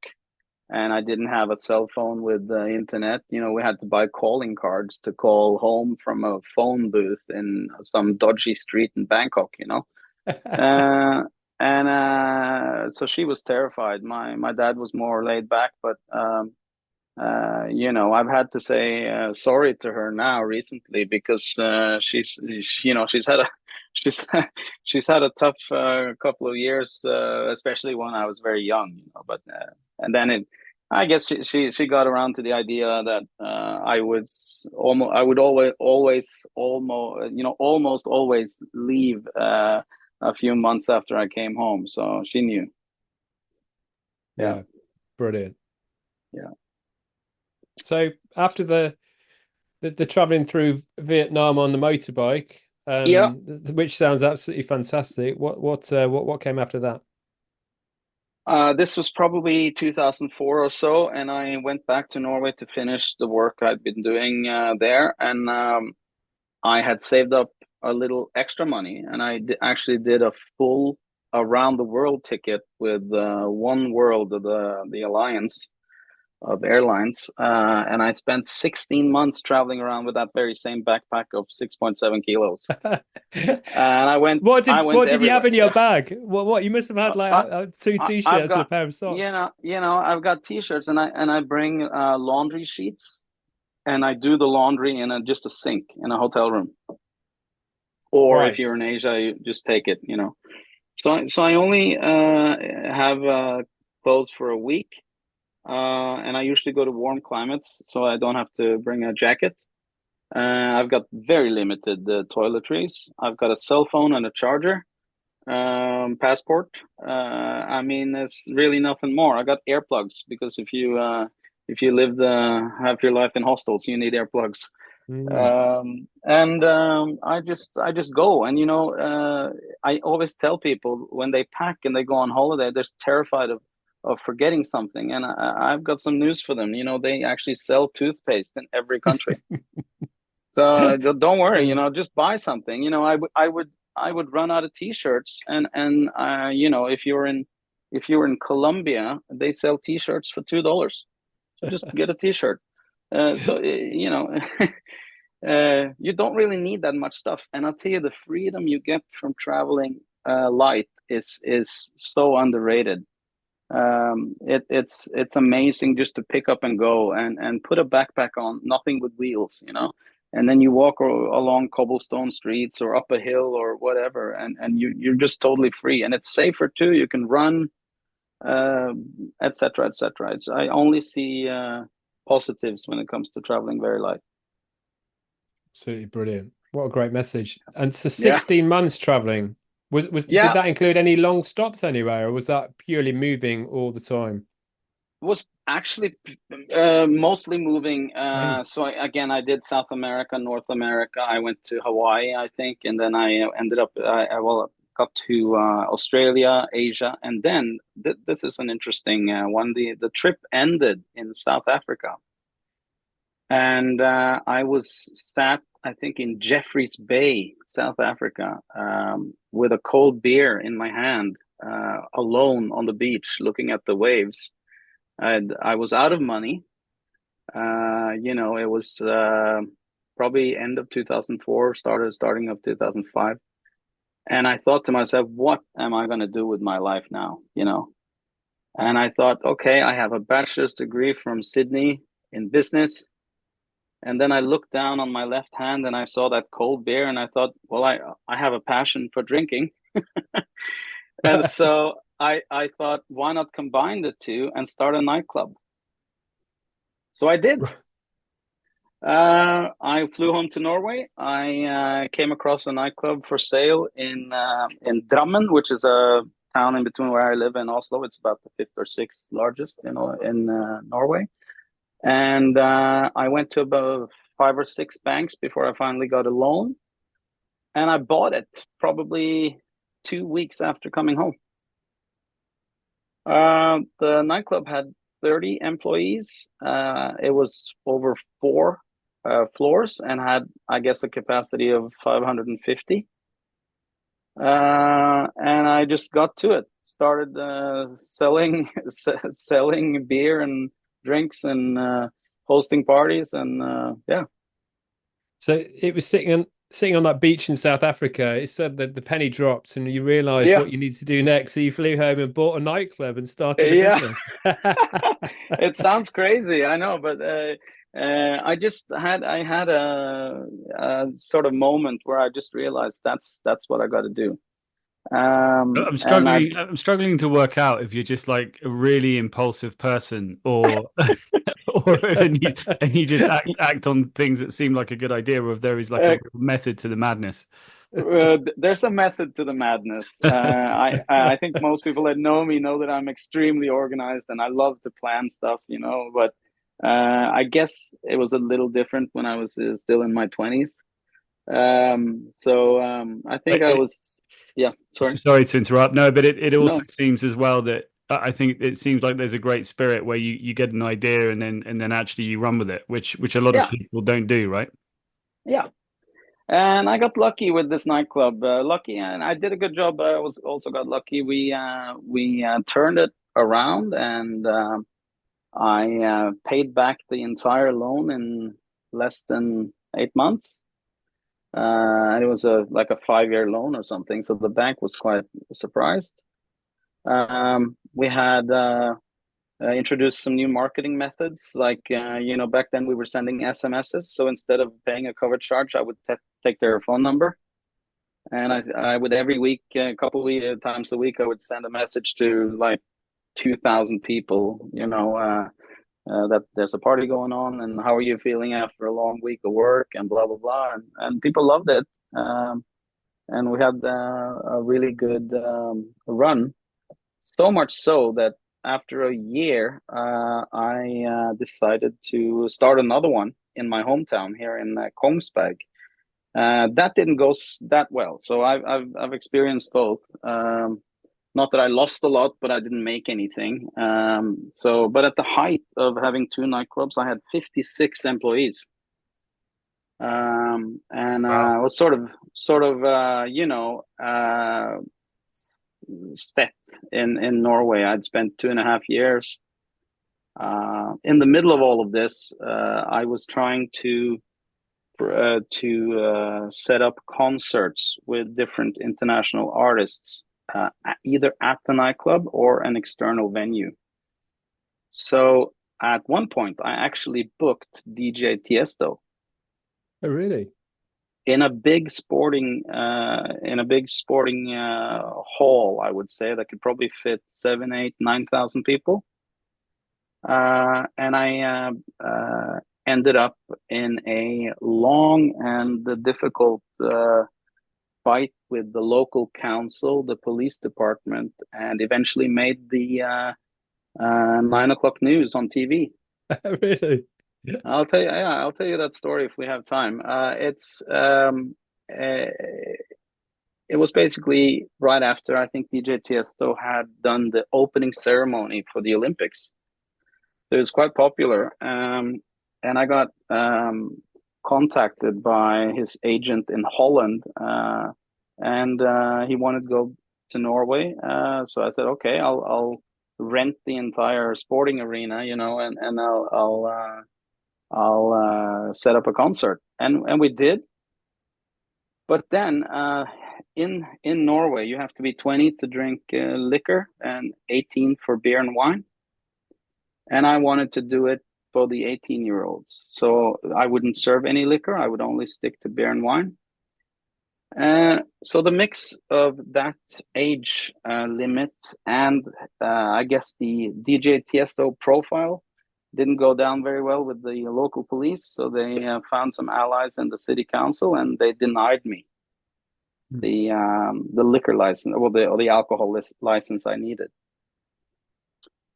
And I didn't have a cell phone with the internet. We had to buy calling cards to call home from a phone booth in some dodgy street in Bangkok, so she was terrified. My dad was more laid back, but I've had to say sorry to her now recently, because she's had a tough couple of years, especially when I was very young, but and then I guess she got around to the idea that I would always leave a few months after I came home, so she knew. Yeah, brilliant. Yeah. So after the traveling through Vietnam on the motorbike, which sounds absolutely fantastic, what came after that? This was probably 2004 or so, and I went back to Norway to finish the work I'd been doing there, and I had saved up a little extra money, and I actually did a full around the world ticket with One World, the alliance of airlines, and I spent 16 months traveling around with that very same backpack of 6.7 kilos. And I went. What did you have in your yeah. bag? What you must have had, like two t-shirts and a pair of socks. I've got t-shirts, and I bring laundry sheets, and I do the laundry in just a sink in a hotel room. Or if you're in Asia, you just take it. So I only have clothes for a week. And I usually go to warm climates, so I don't have to bring a jacket. I've got very limited toiletries. I've got a cell phone and a charger, passport. I mean, it's really nothing more. I got earplugs, because if you have your life in hostels, you need earplugs. I just go, and I always tell people when they pack and they go on holiday, they're terrified of of forgetting something. And I've got some news for them. You know, they actually sell toothpaste in every country. So don't worry, you know, just buy something. You know, I would run out of t-shirts, and you know, if you're in Colombia, they sell t-shirts for $2. So just get a t-shirt. So you know, you don't really need that much stuff. And I'll tell you, the freedom you get from traveling light is so underrated. It's amazing just to pick up and go and put a backpack on, nothing with wheels, you know, and then you walk along cobblestone streets or up a hill or whatever, and you're just totally free, and it's safer too. You can run, etc., etc. I only see positives when it comes to traveling very light. Absolutely brilliant. What a great message. And so 16 months traveling. Did that include any long stops anywhere, or was that purely moving all the time? It was actually mostly moving. So I did South America, North America. I went to Hawaii, I think, and then I ended up got to Australia, Asia, and then this is an interesting one. The trip ended in South Africa, and I was sat, I think, in Jeffreys Bay, South Africa, with a cold beer in my hand, alone on the beach, looking at the waves. I was out of money. You know, it was probably end of 2004, starting of 2005. And I thought to myself, what am I going to do with my life now? You know, and I thought, okay, I have a bachelor's degree from Sydney in business. And then I looked down on my left hand and I saw that cold beer, and I thought, well, I have a passion for drinking. And so I thought, why not combine the two and start a nightclub? So I did. I flew home to Norway. I came across a nightclub for sale in Drammen, which is a town in between where I live and Oslo. It's about the 5th or 6th largest in Norway. And I went to about 5 or 6 banks before I finally got a loan. And I bought it probably 2 weeks after coming home. The nightclub had 30 employees. It was over 4 floors and had, I guess, a capacity of 550. And I just got to it. Started selling beer and drinks and hosting parties, and yeah. So it was sitting on that beach in South Africa. It said that the penny dropped and you realized what you need to do next. So you flew home and bought a nightclub and started a business. It sounds crazy, I know, but I had a sort of moment where I just realized that's what I got to do. I'm struggling to work out if you're just like a really impulsive person, or and you just act on things that seem like a good idea, or if there is like a method to the madness. There's a method to the madness. I think most people that know me know that I'm extremely organized and I love to plan stuff, you know, but I guess it was a little different when I was still in my 20s. I think I was... Yeah, sorry to interrupt. No, but it also seems as well that I think it seems like there's a great spirit where you get an idea and then actually you run with it, which a lot of people don't do, right? Yeah, and I got lucky with this nightclub. Lucky, and I did a good job. I also got lucky. We turned it around, and I paid back the entire loan in less than 8 months. And it was like a 5-year loan or something, so the bank was quite surprised. We had introduced some new marketing methods, like you know, back then we were sending SMSs. So instead of paying a cover charge, I would take their phone number, and I would every week, a couple of times a week, I would send a message to like 2,000 people, you know, that there's a party going on, and how are you feeling after a long week of work, and blah blah blah, and people loved it, and we had a really good run, so much so that after a year I decided to start another one in my hometown here in Kongsberg. That didn't go that well, so I've experienced both. not that I lost a lot, but I didn't make anything. But at the height of having 2 nightclubs, I had 56 employees. And I was sort of set in Norway. I'd spent 2.5 years. In the middle of all of this, I was trying to set up concerts with different international artists, either at the nightclub or an external venue. So at one point, I actually booked DJ Tiesto. Oh, really? In a big sporting hall, I would say, that could probably fit 7, 8, 9,000 people. And I ended up in a long and difficult fight with the local council, the police department, and eventually made the 9 o'clock news on TV. Really? I'll tell you that story if we have time. It was basically right after I think DJ Tiesto had done the opening ceremony for the Olympics. It was quite popular, and I got contacted by his agent in Holland, and he wanted to go to Norway. So I said, okay, I'll rent the entire sporting arena, and I'll set up a concert, and we did. But then in Norway, you have to be 20 to drink liquor and 18 for beer and wine. And I wanted to do it for the 18-year-olds. So I wouldn't serve any liquor. I would only stick to beer and wine. So the mix of that age limit and I guess the DJ Tiesto profile didn't go down very well with the local police. So they found some allies in the city council, and they denied me the liquor license, or the alcohol license I needed.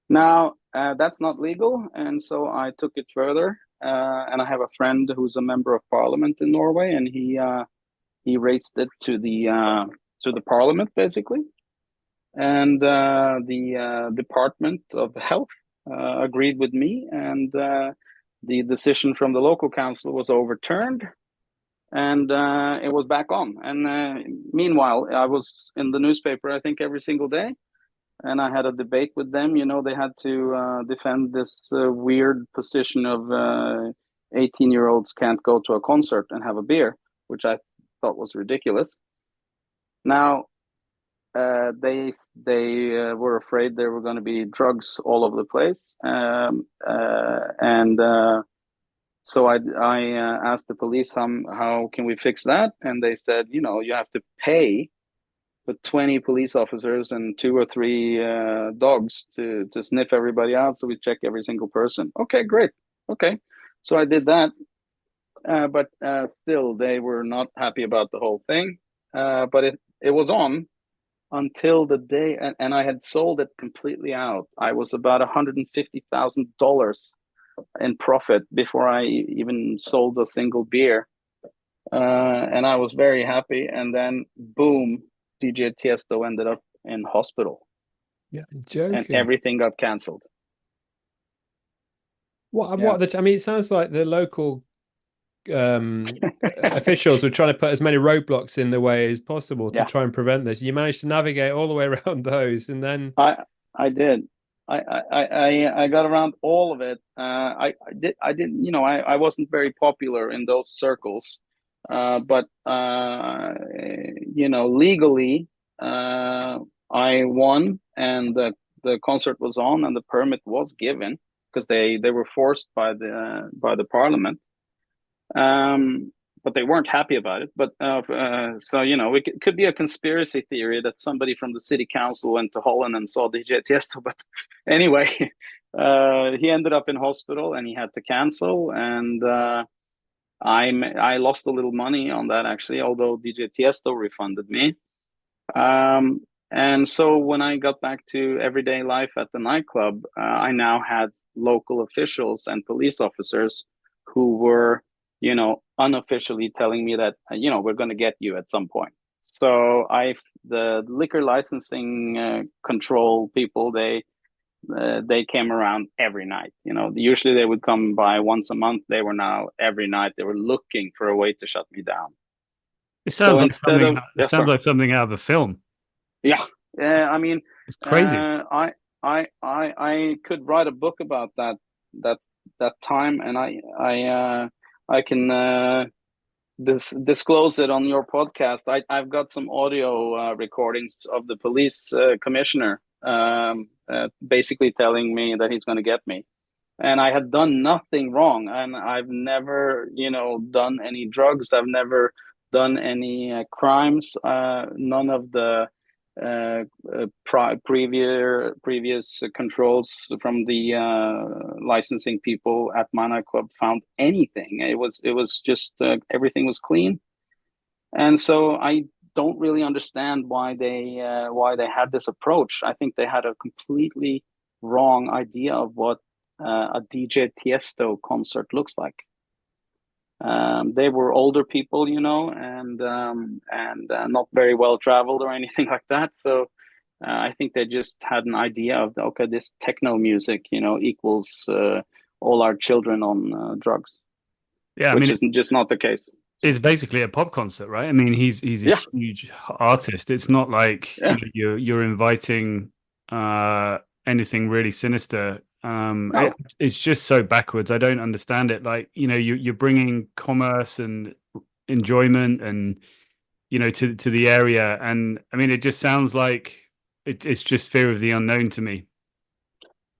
Now, that's not legal, and so I took it further. And I have a friend who's a member of parliament in Norway, and he raised it to the parliament, basically. And the Department of Health agreed with me, and the decision from the local council was overturned, and it was back on. And meanwhile, I was in the newspaper, I think, every single day. And I had a debate with them. They had to defend this weird position of 18-year-olds can't go to a concert and have a beer, which I thought was ridiculous. Now, they were afraid there were going to be drugs all over the place. So I asked the police, how can we fix that? And they said, you have to pay for 20 police officers and 2 or 3 dogs to sniff everybody out. So we check every single person. Okay, great. Okay. So I did that. But still, they were not happy about the whole thing. But it was on until the day, and I had sold it completely out. I was about $150,000 in profit before I even sold a single beer. And I was very happy. And then, boom, DJ Tiesto ended up in hospital. Yeah, joking. And everything got cancelled. It sounds like the local officials were trying to put as many roadblocks in the way as possible to try and prevent this. You managed to navigate all the way around those, and then I did. I got around all of it. I didn't. I wasn't very popular in those circles. But legally, I won, and the concert was on, and the permit was given because they were forced by the parliament. But they weren't happy about it. But it could be a conspiracy theory that somebody from the city council went to Holland and saw DJ Tiesto. But anyway, he ended up in hospital, and he had to cancel, and I lost a little money on that, actually, although DJ Tiesto refunded me. And so when I got back to everyday life at the nightclub, I now had local officials and police officers who were, unofficially telling me that, we're going to get you at some point. So the liquor licensing control people, they came around every night. Usually they would come by once a month. They were now every night. They were looking for a way to shut me down. It sounds like instead something. of It sounds like something out of a film. Yeah, I mean, It's crazy. I could write a book about that time, and I can disclose it on your podcast. I've got some audio recordings of the police commissioner basically telling me that he's going to get me, and I had done nothing wrong, and I've never done any drugs. I've never done any crimes. None of the previous controls from the licensing people at my nightclub found anything. It was just everything was clean, and so I don't really understand why they had this approach. I think they had a completely wrong idea of what a DJ Tiesto concert looks like. They were older people, and not very well traveled or anything like that. So I think they just had an idea of, okay, this techno music, equals all our children on drugs. Yeah, which is just not the case. It's basically a pop concert, right? I mean, he's a huge artist. It's not like you're inviting anything really sinister. No. It's just so backwards. I don't understand it. Like, you're bringing commerce and enjoyment and to the area, and I mean, it just sounds like it's just fear of the unknown to me.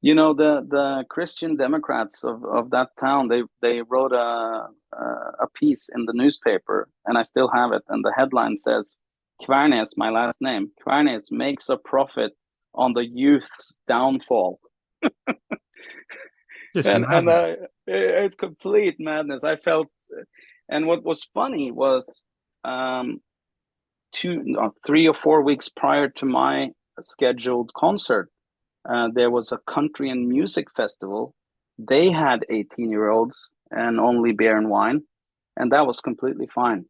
The Christian Democrats of that town, they wrote a piece in the newspaper, and I still have it. And the headline says, "Kværnes, my last name, Kværnes makes a profit on the youth's downfall." It's complete madness. I felt, and what was funny was 3 or 4 weeks prior to my scheduled concert, there was a country and music festival. They had 18-year-olds and only beer and wine, and that was completely fine.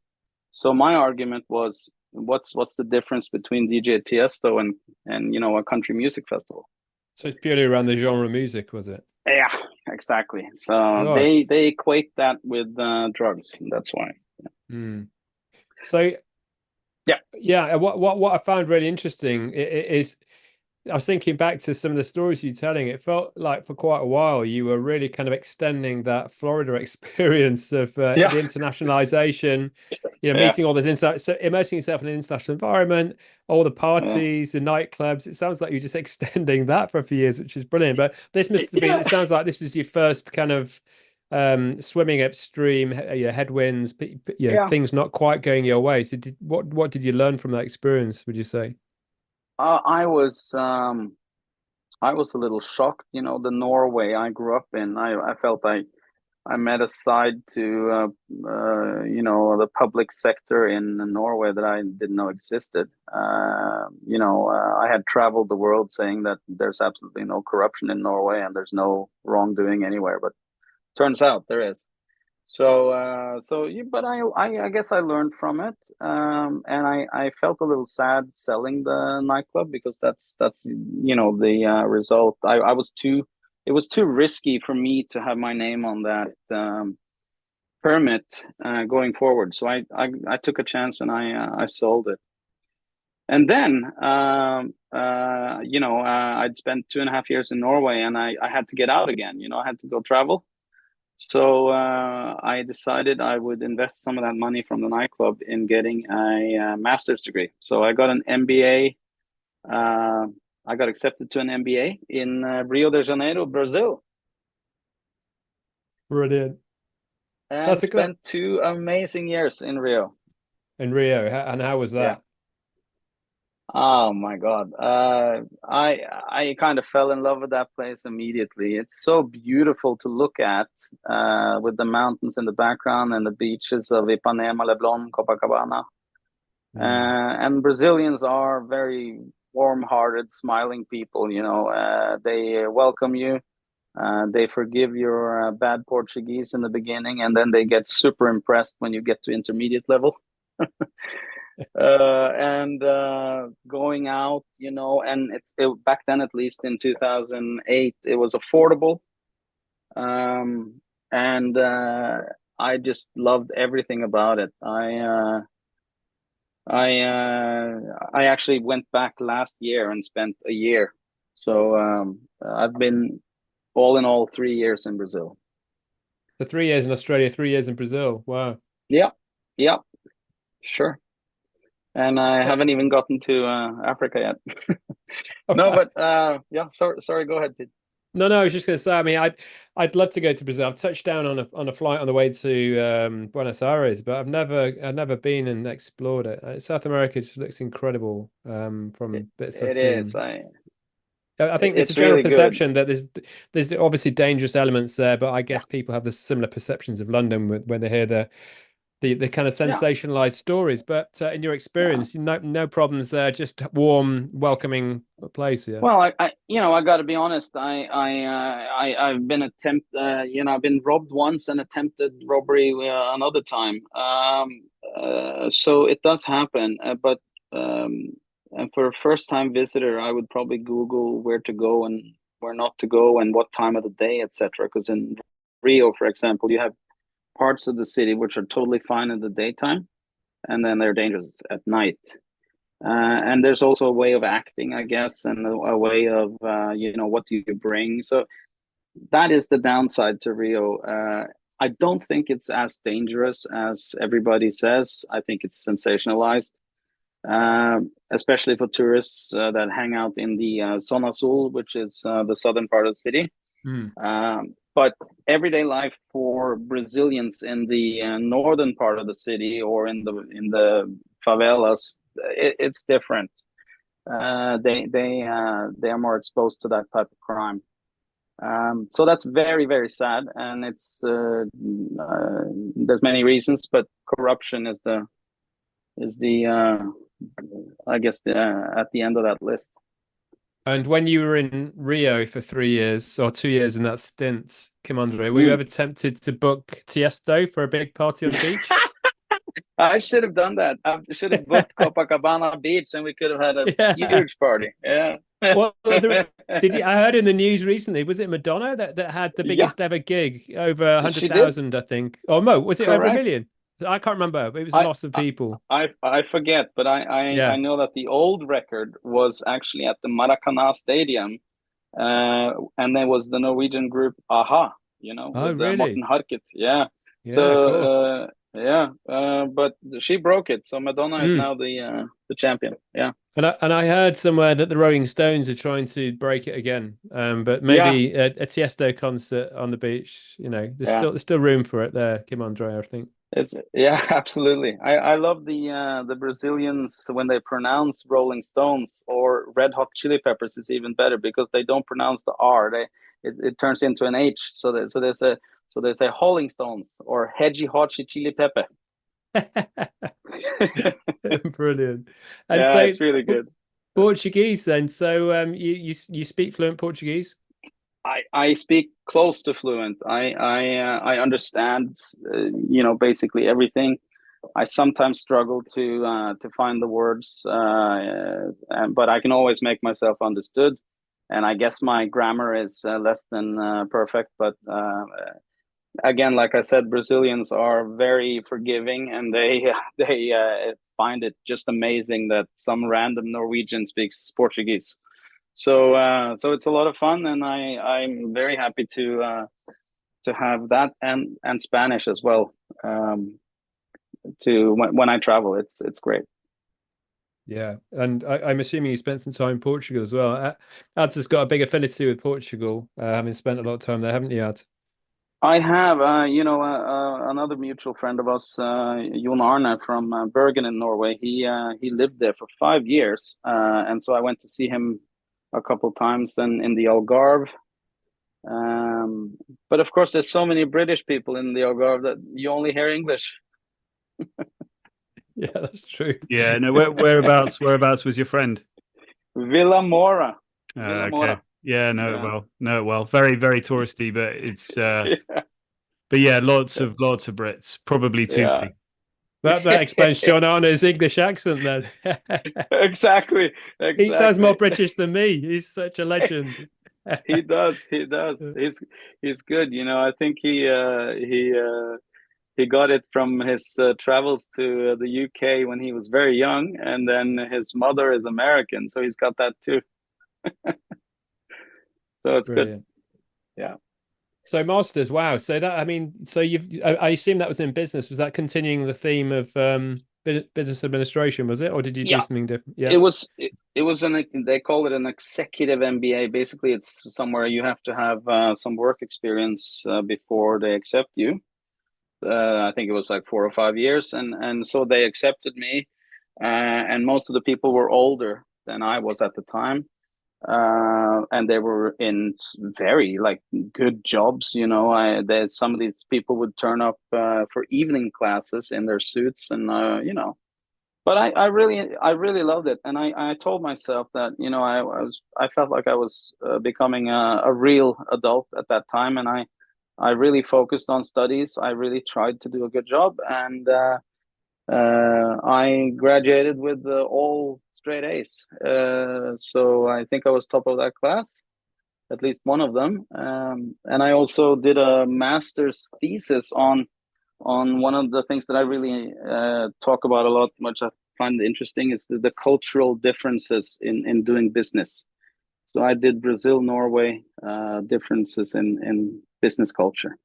So my argument was, what's the difference between DJ Tiesto and a country music festival? So it's purely around the genre of music, was it? Yeah, exactly. So they equate that with drugs, and that's why. So yeah. What I found really interesting is, I was thinking back to some of the stories you're telling. It felt like for quite a while you were really kind of extending that Florida experience of the internationalization, meeting all this so immersing yourself in an international environment, all the parties, the nightclubs. It sounds like you're just extending that for a few years, which is brilliant. But this must have been, it sounds like this is your first kind of swimming upstream, headwinds, things not quite going your way. So what did you learn from that experience, would you say? I was a little shocked. The Norway I grew up in, I felt I met a side to the public sector in Norway that I didn't know existed. I had traveled the world saying that there's absolutely no corruption in Norway and there's no wrongdoing anywhere, but turns out there is. But I guess I learned from it, and I felt a little sad selling the nightclub, because that's the result. It was too risky for me to have my name on that permit going forward. So I took a chance and I sold it. And then I'd spent 2.5 years in Norway, and I had to get out again. I had to go travel. So I decided I would invest some of that money from the nightclub in getting a master's degree. So I got an MBA. I got accepted to an MBA in Rio de Janeiro, Brazil. Brilliant. And spent 2 amazing years in Rio. In Rio, and how was that? Yeah. Oh my God. I kind of fell in love with that place immediately. It's so beautiful to look at, with the mountains in the background and the beaches of Ipanema, Leblon, Copacabana. And Brazilians are very warm-hearted, smiling people. They welcome you. They forgive your bad Portuguese in the beginning, and then they get super impressed when you get to intermediate level. and going out, and back then, at least in 2008, it was affordable. And I just loved everything about it. I actually went back last year and spent a year. So I've been all in all 3 years in Brazil. So 3 years in Australia, 3 years in Brazil. Wow. Yeah, sure. And I haven't even gotten to Africa yet. No, but yeah. Sorry. Go ahead, Pete. No, I was just going to say. I mean, I'd love to go to Brazil. I've touched down on a flight on the way to Buenos Aires, but I've never been and explored it. South America just looks incredible from bits I've seen. It is. I think there's a general really perception that there's obviously dangerous elements there, but I guess people have the similar perceptions of London when they hear the kind of sensationalized stories. But in your experience, no problems there, just warm, welcoming place. Yeah. Well, I got to be honest. I've been I've been robbed once and attempted robbery another time. So it does happen. But and for a first-time visitor, I would probably Google where to go and where not to go and what time of the day, etc. Because in Rio, for example, you have parts of the city which are totally fine in the daytime, and then they're dangerous at night. And there's also a way of acting, I guess, and a way of what do you bring. So that is the downside to Rio. I don't think it's as dangerous as everybody says. I think it's sensationalized, especially for tourists that hang out in the Zona Sul, which is the southern part of the city. But everyday life for Brazilians in the northern part of the city or in the favelas, it's different. They are more exposed to that type of crime. So that's very, very sad, and it's there's many reasons, but corruption is the I guess at the end of that list. And when you were in Rio for 3 years or 2 years in that stint, Kim-André, were you ever tempted to book Tiesto for a big party on the beach? I should have done that. I should have booked Copacabana Beach, and we could have had a huge party. Yeah. Well, did you? I heard in the news recently. Was it Madonna that had the biggest ever gig, over 100,000? I think. Or Mo, was it over 1 million? I can't remember. It was lots of people. I forget, but I know that the old record was actually at the Maracanã Stadium, and there was the Norwegian group Aha. With really? Morten Harket. Yeah. So but she broke it. So Madonna is now the champion. Yeah. And I heard somewhere that the Rolling Stones are trying to break it again. But maybe a Tiesto concert on the beach. There's still room for it there, Kim-André, I think. Absolutely. I love the Brazilians when they pronounce Rolling Stones, or Red Hot Chili Peppers is even better because they don't pronounce the R. It turns into an H. So they say Rolling Stones or Hedgy Hotchi Chili Pepper. Brilliant. And so it's really good. Portuguese then. So you speak fluent Portuguese? I speak close to fluent. I understand basically everything. I sometimes struggle to find the words, but I can always make myself understood. And I guess my grammar is less than perfect, but again, like I said, Brazilians are very forgiving, and they find it just amazing that some random Norwegian speaks Portuguese. So it's a lot of fun, and I'm very happy to have that and Spanish as well. When I travel, it's great. Yeah, and I'm assuming you spent some time in Portugal as well. Ads has got a big affinity with Portugal, having spent a lot of time there, haven't you, Ad? I have, another mutual friend of us, Jon Arne from Bergen in Norway. He lived there for 5 years, and so I went to see him a couple of times in the Algarve. But of course, there's so many British people in the Algarve that you only hear English. Yeah, that's true. Yeah, no. Whereabouts was your friend? Villa Moura. Okay. Yeah, know it well. Very, very touristy, but it's but yeah, lots of Brits, probably too many. That explains John Arno's English accent then. Exactly. He sounds more British than me. He's such a legend. He does. He's good. I think he got it from his travels to the UK when he was very young, and then his mother is American, so he's got that too. So it's Brilliant. Good. Yeah. So masters, wow. So I assume that was in business. Was that continuing the theme of business administration, was it, or did you do something different? Yeah, it was they call it an executive MBA. Basically, it's somewhere you have to have some work experience before they accept you. I think it was like 4 or 5 years, and so they accepted me, and most of the people were older than I was at the time, and they were in very like good jobs. Some of these people would turn up for evening classes in their suits, and but I really loved it, and I told myself that I felt like I was becoming a real adult at that time, and I really focused on studies. I really tried to do a good job, and I graduated with all straight A's. So I think I was top of that class, at least one of them. And I also did a master's thesis on one of the things that I really talk about a lot, which I find interesting, is the cultural differences in doing business. So I did Brazil, Norway, differences in business culture.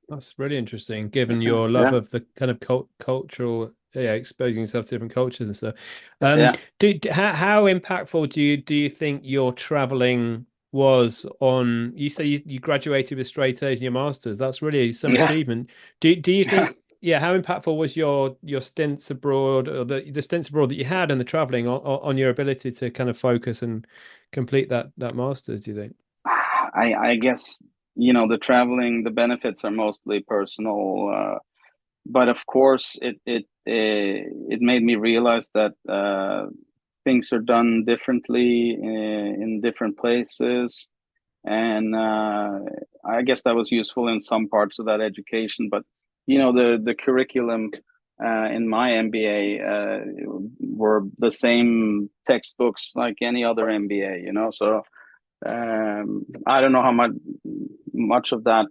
That's really interesting, given your love of the kind of cultural, exposing yourself to different cultures and stuff. How impactful do you think your traveling was on? You say you graduated with straight A's in your masters. That's really some achievement. Do you think? How impactful was your stints abroad, or the stints abroad that you had, and the traveling on your ability to kind of focus and complete that masters? Do you think? I guess the traveling, the benefits are mostly personal, but of course it made me realize that things are done differently in different places, and I guess that was useful in some parts of that education. But the curriculum in my MBA were the same textbooks like any other MBA, so I don't know how much of that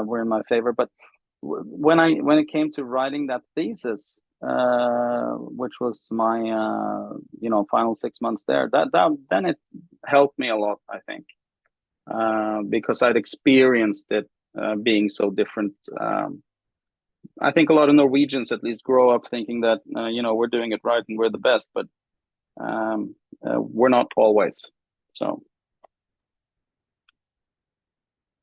were in my favor, but when it came to writing that thesis, which was my final 6 months there, then it helped me a lot, I think, because I'd experienced it being so different. I think a lot of Norwegians at least grow up thinking that we're doing it right and we're the best, but we're not always. So.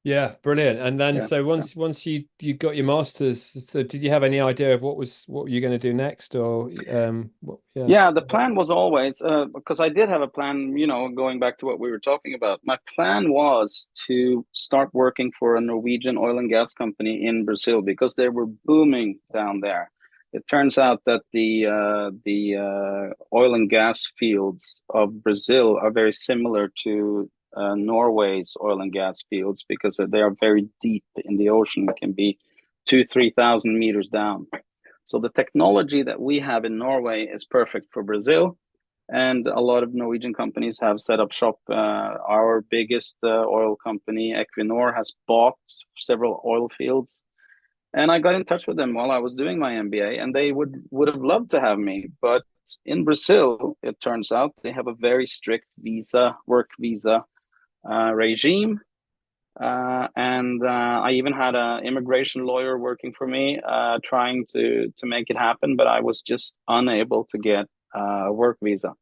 Yeah, brilliant. And then so once you got your masters, so did you have any idea of what you're going to do next, or the plan was always because I did have a plan, going back to what we were talking about. My plan was to start working for a Norwegian oil and gas company in Brazil, because they were booming down there. It turns out that the oil and gas fields of Brazil are very similar to Norway's oil and gas fields, because they are very deep in the ocean. It can be 2,000-3,000 meters down. So the technology that we have in Norway is perfect for Brazil, and a lot of Norwegian companies have set up shop. Our biggest oil company, Equinor, has bought several oil fields, and I got in touch with them while I was doing my MBA, and they would have loved to have me. But in Brazil, it turns out they have a very strict work visa regime, and I even had an immigration lawyer working for me, trying to make it happen, but I was just unable to get a work visa,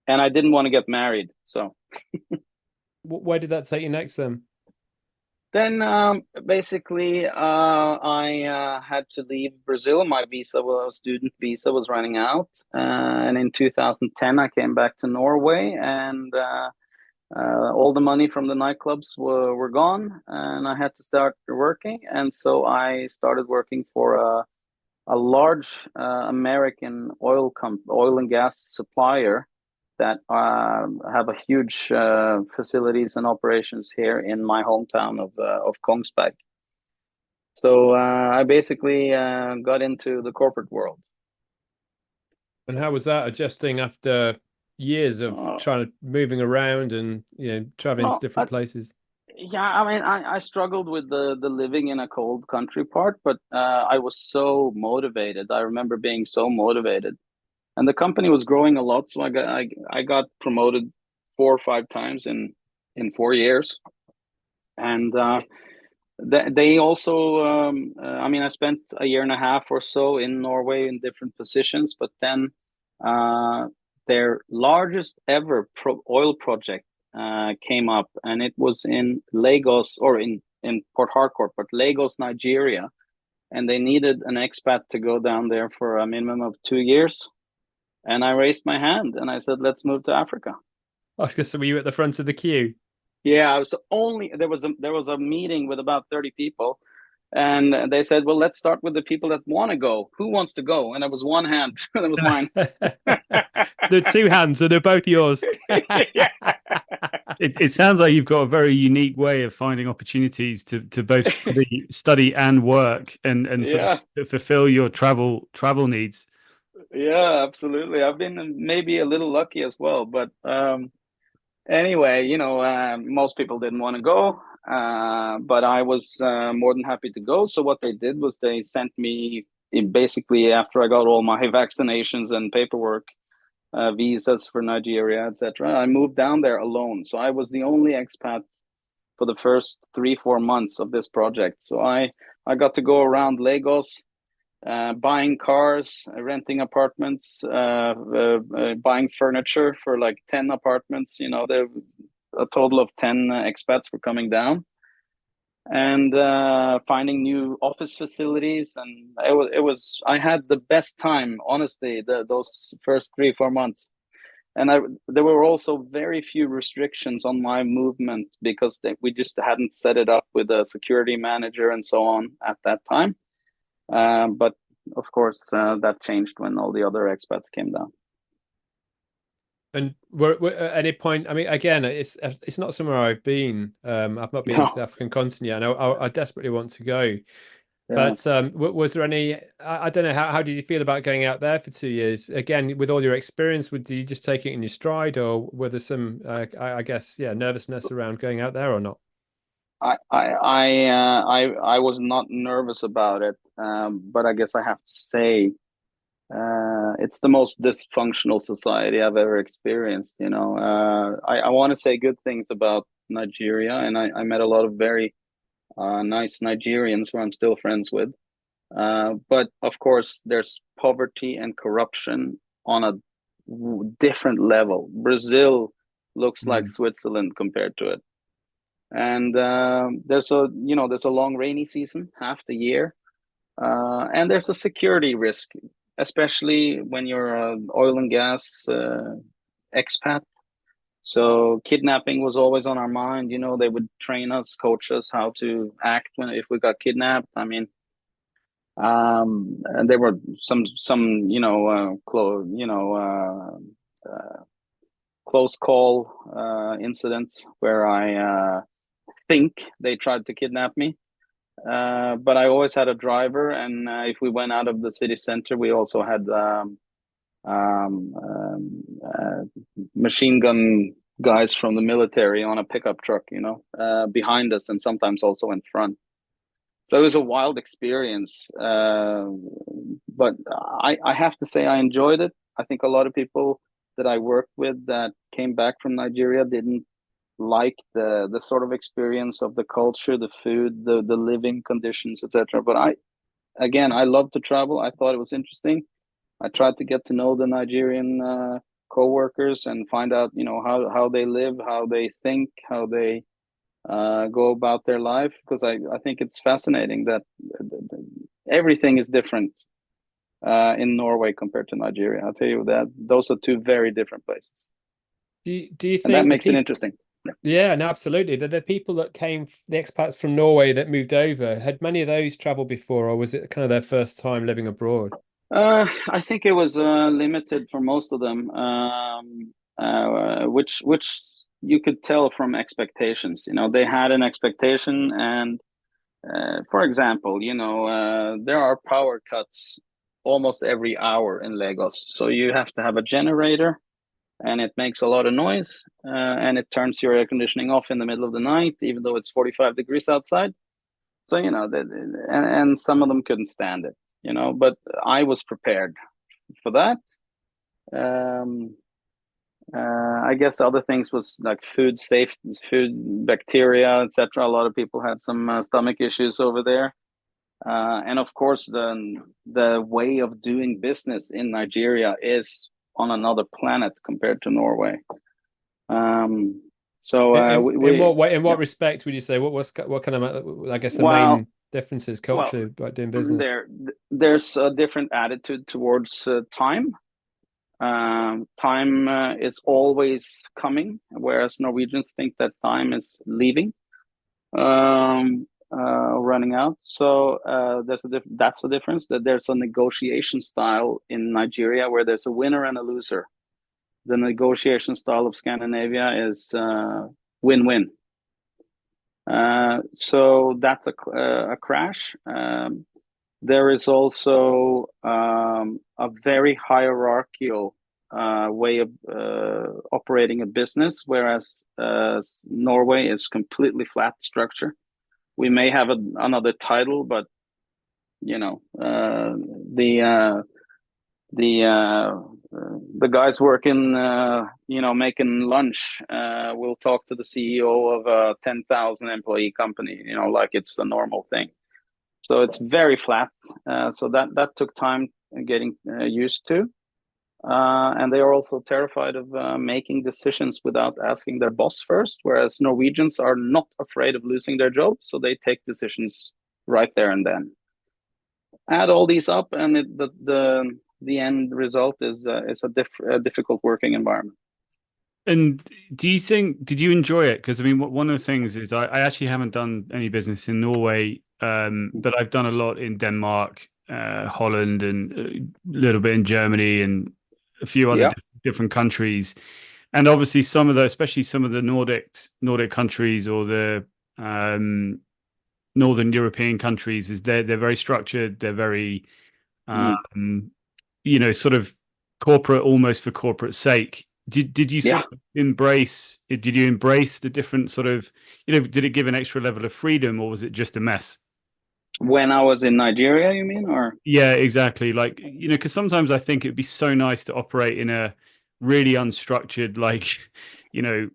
and I didn't want to get married. So where did that take you next then? Then basically I had to leave Brazil. My student visa was running out, and in 2010 I came back to Norway, and all the money from the nightclubs were gone, and I had to start working. And so I started working for a large American oil and gas supplier that have a huge facilities and operations here in my hometown of Kongsberg. So I basically got into the corporate world. And how was that adjusting after years of trying to moving around and traveling to different places? Yeah, I mean, I struggled with the living in a cold country part, but I was so motivated. I remember being so motivated, and the company was growing a lot, so I got promoted 4 or 5 times in 4 years, and they also I mean, I spent a year and a half or so in Norway in different positions, but then their largest ever oil project came up, and it was in Lagos, or in Port Harcourt, but Lagos, Nigeria, and they needed an expat to go down there for a minimum of 2 years. And I raised my hand and I said, "Let's move to Africa." I was going to say, were you at the front of the queue? Yeah, I was only there was a meeting with about 30 people, and they said, "Well, let's start with the people that want to go. Who wants to go?" And it was one hand. That was mine. The two hands, so they're both yours. It sounds like you've got a very unique way of finding opportunities to both study and work and sort of fulfill your travel needs. Yeah, absolutely. I've been maybe a little lucky as well, but anyway, most people didn't want to go, but I was more than happy to go. So what they did was they sent me, basically after I got all my vaccinations and paperwork, visas for Nigeria, etc. I moved down there alone. So I was the only expat for the first 3-4 months of this project. So I got to go around Lagos, buying cars, renting apartments, buying furniture for like 10 apartments. A total of 10 expats were coming down, and finding new office facilities. And I had the best time, honestly, those first 3-4 months. And there were also very few restrictions on my movement, because we just hadn't set it up with a security manager and so on at that time. But of course, that changed when all the other expats came down. And we're at any point, I mean, again, it's not somewhere I've been. I've not been to the African continent yet. I desperately want to go. Yeah. But was there any, I don't know, how did you feel about going out there for 2 years? Again, with all your experience, did you just take it in your stride, or were there some, I guess, nervousness around going out there or not? I was not nervous about it, but I guess I have to say, it's the most dysfunctional society I've ever experienced. I want to say good things about Nigeria, and I met a lot of very nice Nigerians who I'm still friends with. But of course, there's poverty and corruption on a different level. Brazil looks like Switzerland compared to it. And there's a long rainy season, half the year, and there's a security risk, especially when you're an oil and gas expat. So kidnapping was always on our mind. They would train us, coach us how to act if we got kidnapped. I mean, and there were some close call incidents where I think they tried to kidnap me. But I always had a driver, and if we went out of the city center, we also had machine gun guys from the military on a pickup truck, behind us, and sometimes also in front. So it was a wild experience, but I have to say I enjoyed it. I think a lot of people that I worked with that came back from Nigeria didn't like the sort of experience of the culture, the food, the living conditions, etc. But I love to travel. I thought it was interesting. I tried to get to know the Nigerian co-workers and find out, how they live, how they think, how they go about their life, because I think it's fascinating that everything is different in Norway compared to Nigeria. I'll tell you that those are two very different places. Do you think that makes it interesting? Yeah, no, absolutely. The people that came, the expats from Norway that moved over, had many of those traveled before, or was it kind of their first time living abroad? I think it was limited for most of them, which you could tell from expectations. They had an expectation, and For example, there are power cuts almost every hour in Lagos. So you have to have a generator, and it makes a lot of noise, and it turns your air conditioning off in the middle of the night, even though it's 45 degrees outside. So, and some of them couldn't stand it, but I was prepared for that. I guess other things was like food safety, food bacteria, etc. A lot of people had some stomach issues over there. And of course, the way of doing business in Nigeria is on another planet compared to Norway. So in what respect would you say? What kind of, I guess, the main differences culturally about doing business? There's a different attitude towards time. Time is always coming, whereas Norwegians think that time is leaving. Running out. So that's the difference, that there's a negotiation style in Nigeria where there's a winner and a loser. The negotiation style of Scandinavia is win-win. So that's a crash. There is also a very hierarchical way of operating a business, whereas Norway is completely flat structure. We may have another title, but the guys working, making lunch will talk to the CEO of a 10,000 employee company, like it's the normal thing. So it's very flat. So that took time getting used to. And they are also terrified of making decisions without asking their boss first, whereas Norwegians are not afraid of losing their job, so they take decisions right there and then. Add all these up, and the end result is a difficult working environment. And did you enjoy it? Because I mean, one of the things is I actually haven't done any business in Norway, but I've done a lot in Denmark, Holland, and a little bit in Germany, and a few other different countries. And obviously some of the, especially some of the Nordic countries, or the Northern European countries, is they're very structured. They're very, sort of corporate, almost for corporate sake. Did you sort of embrace the different sort of, did it give an extra level of freedom, or was it just a mess? When I was in Nigeria, you mean? Or yeah, exactly. Like, because sometimes I think it'd be so nice to operate in a really unstructured, like, you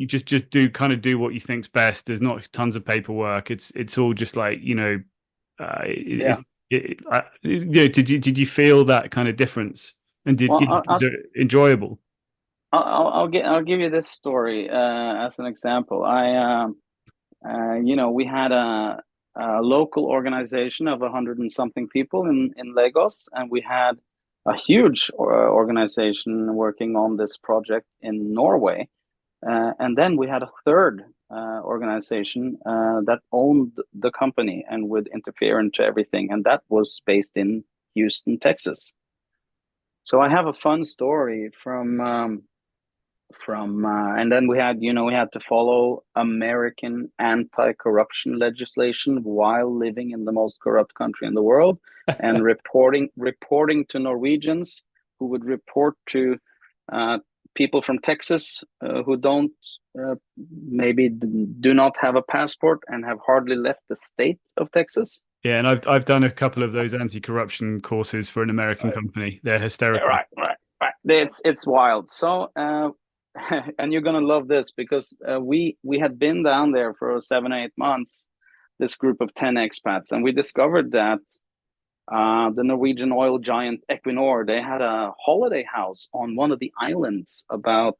just do what you think's best. There's not tons of paperwork. It's all just like, did you feel that kind of difference? And is it enjoyable? I'll give you this story as an example. We had a local organization of 100 and something people in Lagos, and we had a huge organization working on this project in Norway, and then we had a third organization that owned the company and would interfere into everything, and that was based in Houston, Texas. So I have a fun story from and then we had to follow American anti-corruption legislation while living in the most corrupt country in the world, and reporting to Norwegians, who would report to people from Texas who don't maybe do not have a passport and have hardly left the state of Texas. Yeah, and I've done a couple of those anti-corruption courses for an American company. They're hysterical. Right. It's wild. So and you're gonna love this, because we had been down there for 7 or 8 months, this group of 10 expats, and we discovered that the Norwegian oil giant Equinor, they had a holiday house on one of the islands about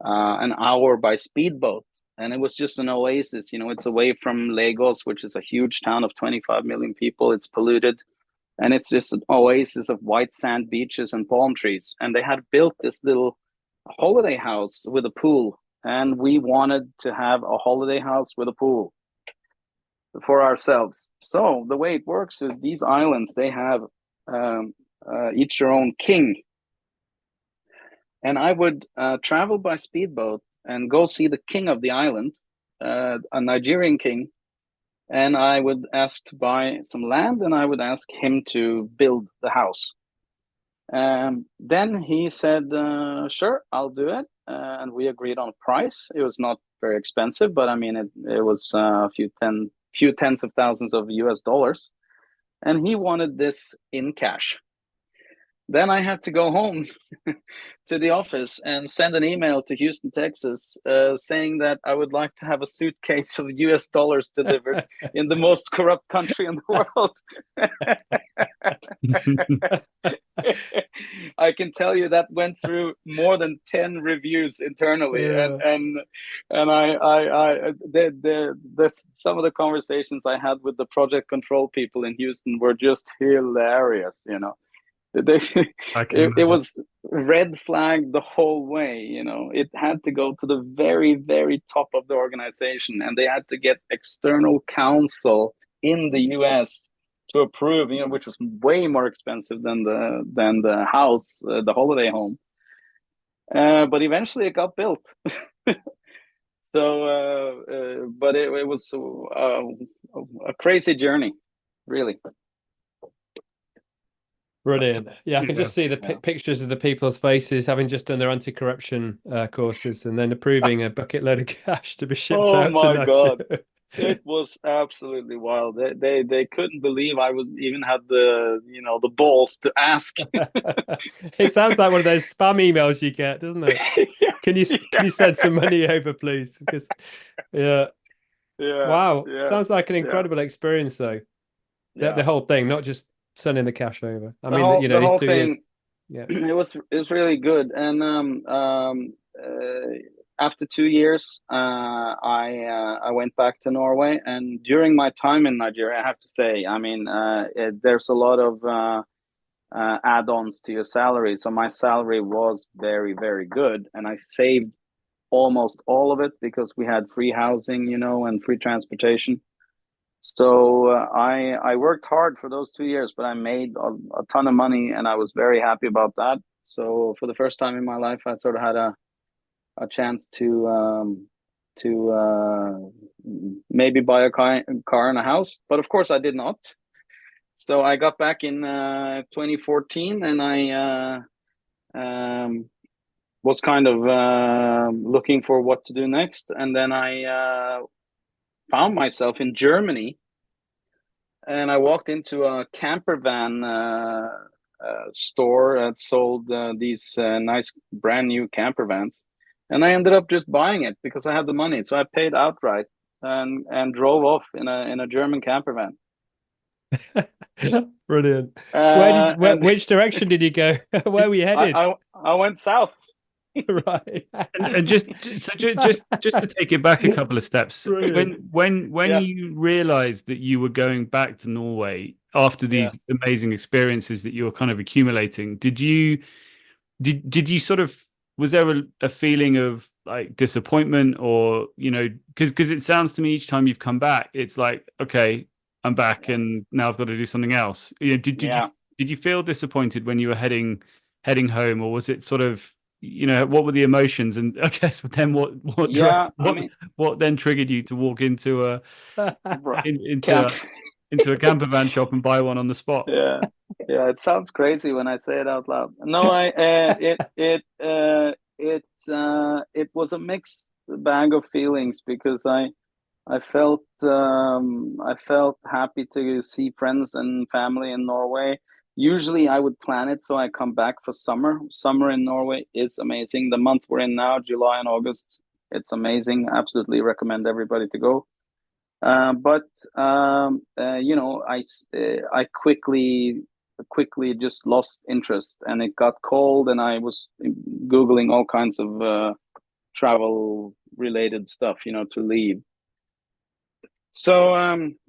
an hour by speedboat, and it was just an oasis. It's away from Lagos, which is a huge town of 25 million people. It's polluted, and it's just an oasis of white sand beaches and palm trees, and they had built this little holiday house with a pool, and we wanted to have a holiday house with a pool for ourselves. So the way it works is these islands, they have each their own king, and I would travel by speedboat and go see the king of the island, a Nigerian king, and I would ask to buy some land, and I would ask him to build the house. Then he said, sure, I'll do it. And we agreed on a price. It was not very expensive, but I mean, it was a few tens of thousands of US dollars. And he wanted this in cash. Then I had to go home to the office and send an email to Houston, Texas, saying that I would like to have a suitcase of US dollars delivered in the most corrupt country in the world. I can tell you that went through more than 10 reviews internally, and some of the conversations I had with the project control people in Houston were just hilarious, you know. It was red flag the whole way, you know. It had to go to the very, very top of the organization, and they had to get external counsel in the US to approve, you know, which was way more expensive than the house, the holiday home. But eventually it got built. So, but it was a crazy journey, really. Brilliant. Yeah, I can just see the pictures of the people's faces having just done their anti-corruption courses and then approving a bucket load of cash to be shipped out to Nigeria. God. It was absolutely wild. They couldn't believe I was even had the balls to ask. It sounds like one of those spam emails you get, doesn't it? Can you send some money over, please? Because wow, sounds like an incredible experience, though. The whole thing, not just sending the cash over. I mean, the whole 2 thing. Years. Yeah, it was really good. And after 2 years, I went back to Norway. And during my time in Nigeria, I have to say, I mean, there's a lot of add-ons to your salary. So my salary was very, very good, and I saved almost all of it because we had free housing, you know, and free transportation. So I worked hard for those 2 years, but I made a ton of money, and I was very happy about that. So for the first time in my life, I sort of had a chance to maybe buy a car and a house. But of course, I did not. So I got back in 2014, and I was kind of looking for what to do next. And then I found myself in Germany, and I walked into a camper van store that sold these nice brand new camper vans, and I ended up just buying it because I had the money. So I paid outright and drove off in a German camper van. Brilliant. Which direction did you go? Where were you headed? I went south. Right. And just to take it back a couple of steps, when you realized that you were going back to Norway after these amazing experiences that you were kind of accumulating, did you sort of, was there a feeling of like disappointment, or, you know, because it sounds to me each time you've come back, it's like, okay, I'm back and now I've got to do something else. You know, did you feel disappointed when you were heading home, or was it sort of, you know, what were the emotions? And I guess then what then triggered you to walk into a camper van shop and buy one on the spot? Yeah, it sounds crazy when I say it out loud. No, it was a mixed bag of feelings, because I felt happy to see friends and family in Norway. Usually I would plan it so I come back for summer. Summer in Norway is amazing. The month we're in now, July and August, it's amazing. Absolutely recommend everybody to go. But you know, I quickly just lost interest, and it got cold, and I was Googling all kinds of travel related stuff, you know, to leave. So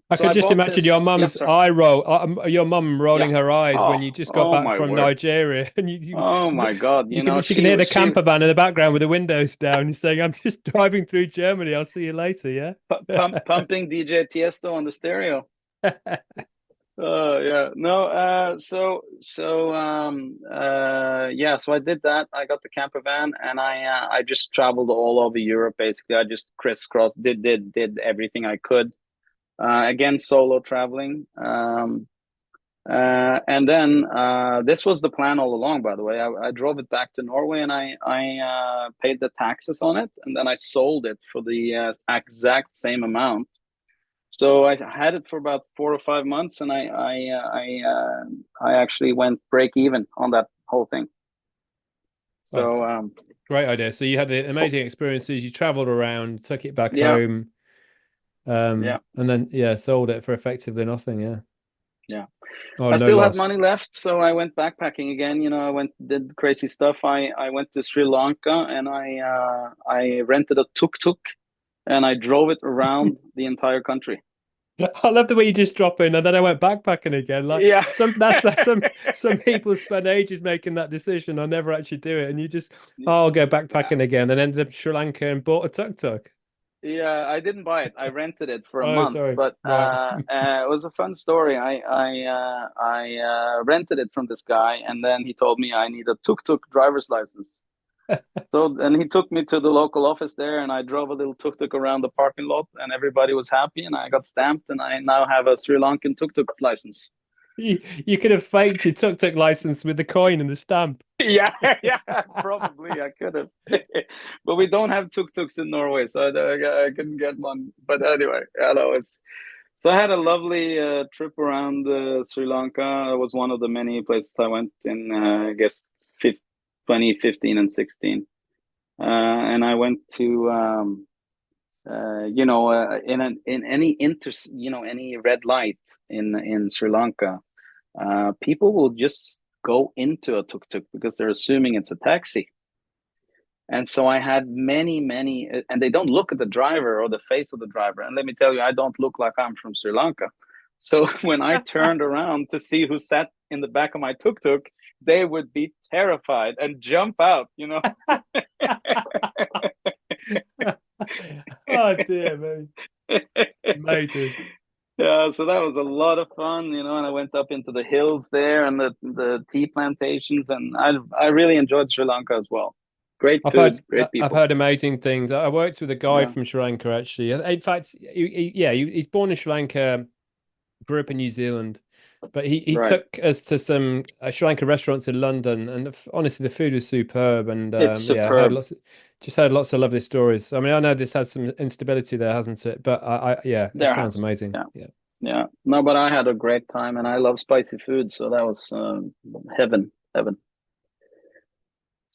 I could just imagine your mum's eye roll, your mum rolling her eyes when you just got back from Nigeria, and you oh my God, she can hear the camper van in the background with the windows down. You're saying, "I'm just driving through Germany. I'll see you later." Yeah, pumping DJ Tiesto on the stereo. So I did that. I got the camper van, and I just traveled all over Europe. Basically, I just crisscrossed, did everything I could. again, solo traveling. And then this was the plan all along, by the way. I drove it back to Norway, and I paid the taxes on it, and then I sold it for the exact same amount. So I had it for about 4 or 5 months, and I actually went break even on that whole thing. So great idea. So you had the amazing experiences. You traveled around, took it back Yeah. home, and then sold it for effectively nothing. Yeah. Oh, I no still had loss. money left, so I went backpacking again. You know, I did crazy stuff. I went to Sri Lanka, and I rented a tuk-tuk, and I drove it around the entire country. I love the way you just drop in, and then I went backpacking again. Like, Yeah. some people spend ages making that decision. I never actually do it, and you just, I'll go backpacking again, and ended up in Sri Lanka and bought a tuk-tuk. Yeah, I didn't buy it. I rented it for a Oh, month, sorry. but Right. it was a fun story. I rented it from this guy, and then he told me I need a tuk-tuk driver's license. So then he took me to the local office there, and I drove a little tuk-tuk around the parking lot, and everybody was happy, and I got stamped, and I now have a Sri Lankan tuk-tuk license. You could have faked your tuk-tuk license with the coin and the stamp. Yeah, probably I could have, but we don't have tuk-tuks in Norway, so I couldn't get one. But anyway, so I had a lovely trip around Sri Lanka. It was one of the many places I went in, I guess 2015 and 16, and I went to in any red light in Sri Lanka, people will just go into a tuk-tuk because they're assuming it's a taxi. And so I had many, and they don't look at the driver or the face of the driver. And let me tell you, I don't look like I'm from Sri Lanka. So when I turned around to see who sat in the back of my tuk-tuk, they would be terrified and jump out, you know. Oh dear me. Amazing. Yeah, so that was a lot of fun, you know, and I went up into the hills there and the tea plantations, and I really enjoyed Sri Lanka as well. Great food, great people. I've heard amazing things. I worked with a guide from Sri Lanka, actually. In fact, he's born in Sri Lanka, grew up in New Zealand, but he took us to some Sri Lanka restaurants in London, and honestly, the food was superb. And it's superb. I heard lots of lovely stories. I mean, I know this has some instability there, hasn't it? But it sounds amazing. Yeah. No, but I had a great time, and I love spicy food, so that was heaven.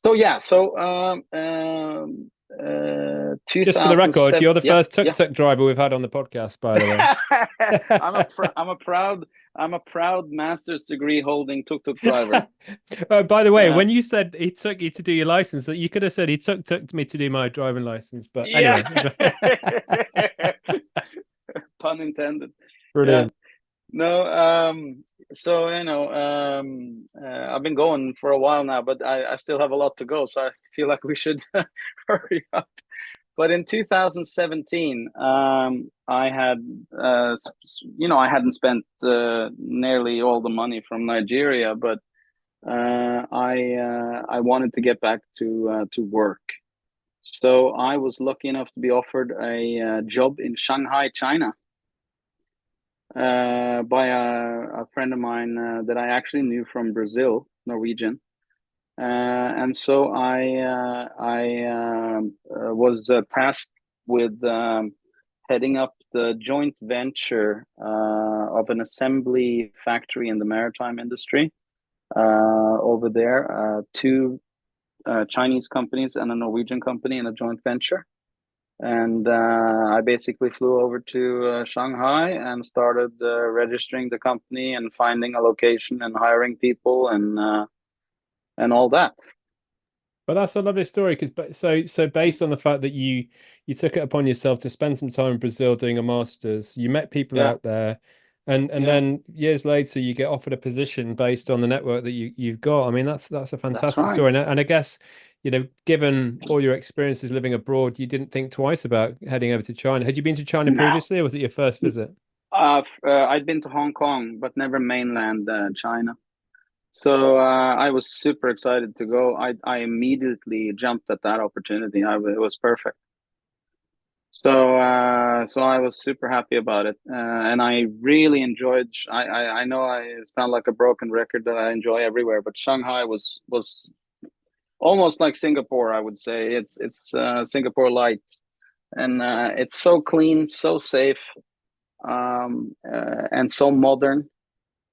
So just for the record, you're the first tuk-tuk driver we've had on the podcast, by the way. I'm a proud master's degree holding tuk-tuk driver. By the way, when you said he took you to do your license, you could have said he took me to do my driving license. But anyway, pun intended. Brilliant. No, so I've been going for a while now, but I still have a lot to go, so I feel like we should hurry up. But in 2017, I had I hadn't spent nearly all the money from Nigeria, but I wanted to get back to work. So I was lucky enough to be offered a job in Shanghai, China, by a friend of mine that I actually knew from Brazil, Norwegian. And so I was tasked with heading up the joint venture of an assembly factory in the maritime industry over there, two Chinese companies and a Norwegian company in a joint venture. And I basically flew over to Shanghai and started registering the company and finding a location and hiring people and all that. But that's a lovely story, because so based on the fact that you took it upon yourself to spend some time in Brazil doing a master's, you met people out there, and then years later you get offered a position based on the network that you've got. I mean, that's a fantastic story, and I guess, given all your experiences living abroad, you didn't think twice about heading over to China. Had you been to China previously, or was it your first visit? I'd been to Hong Kong, but never mainland China. So I was super excited to go. I immediately jumped at that opportunity. It was perfect. So I was super happy about it, and I really enjoyed. I know I sound like a broken record that I enjoy everywhere, but Shanghai was almost like Singapore. I would say it's Singapore light, and it's so clean, so safe, and so modern,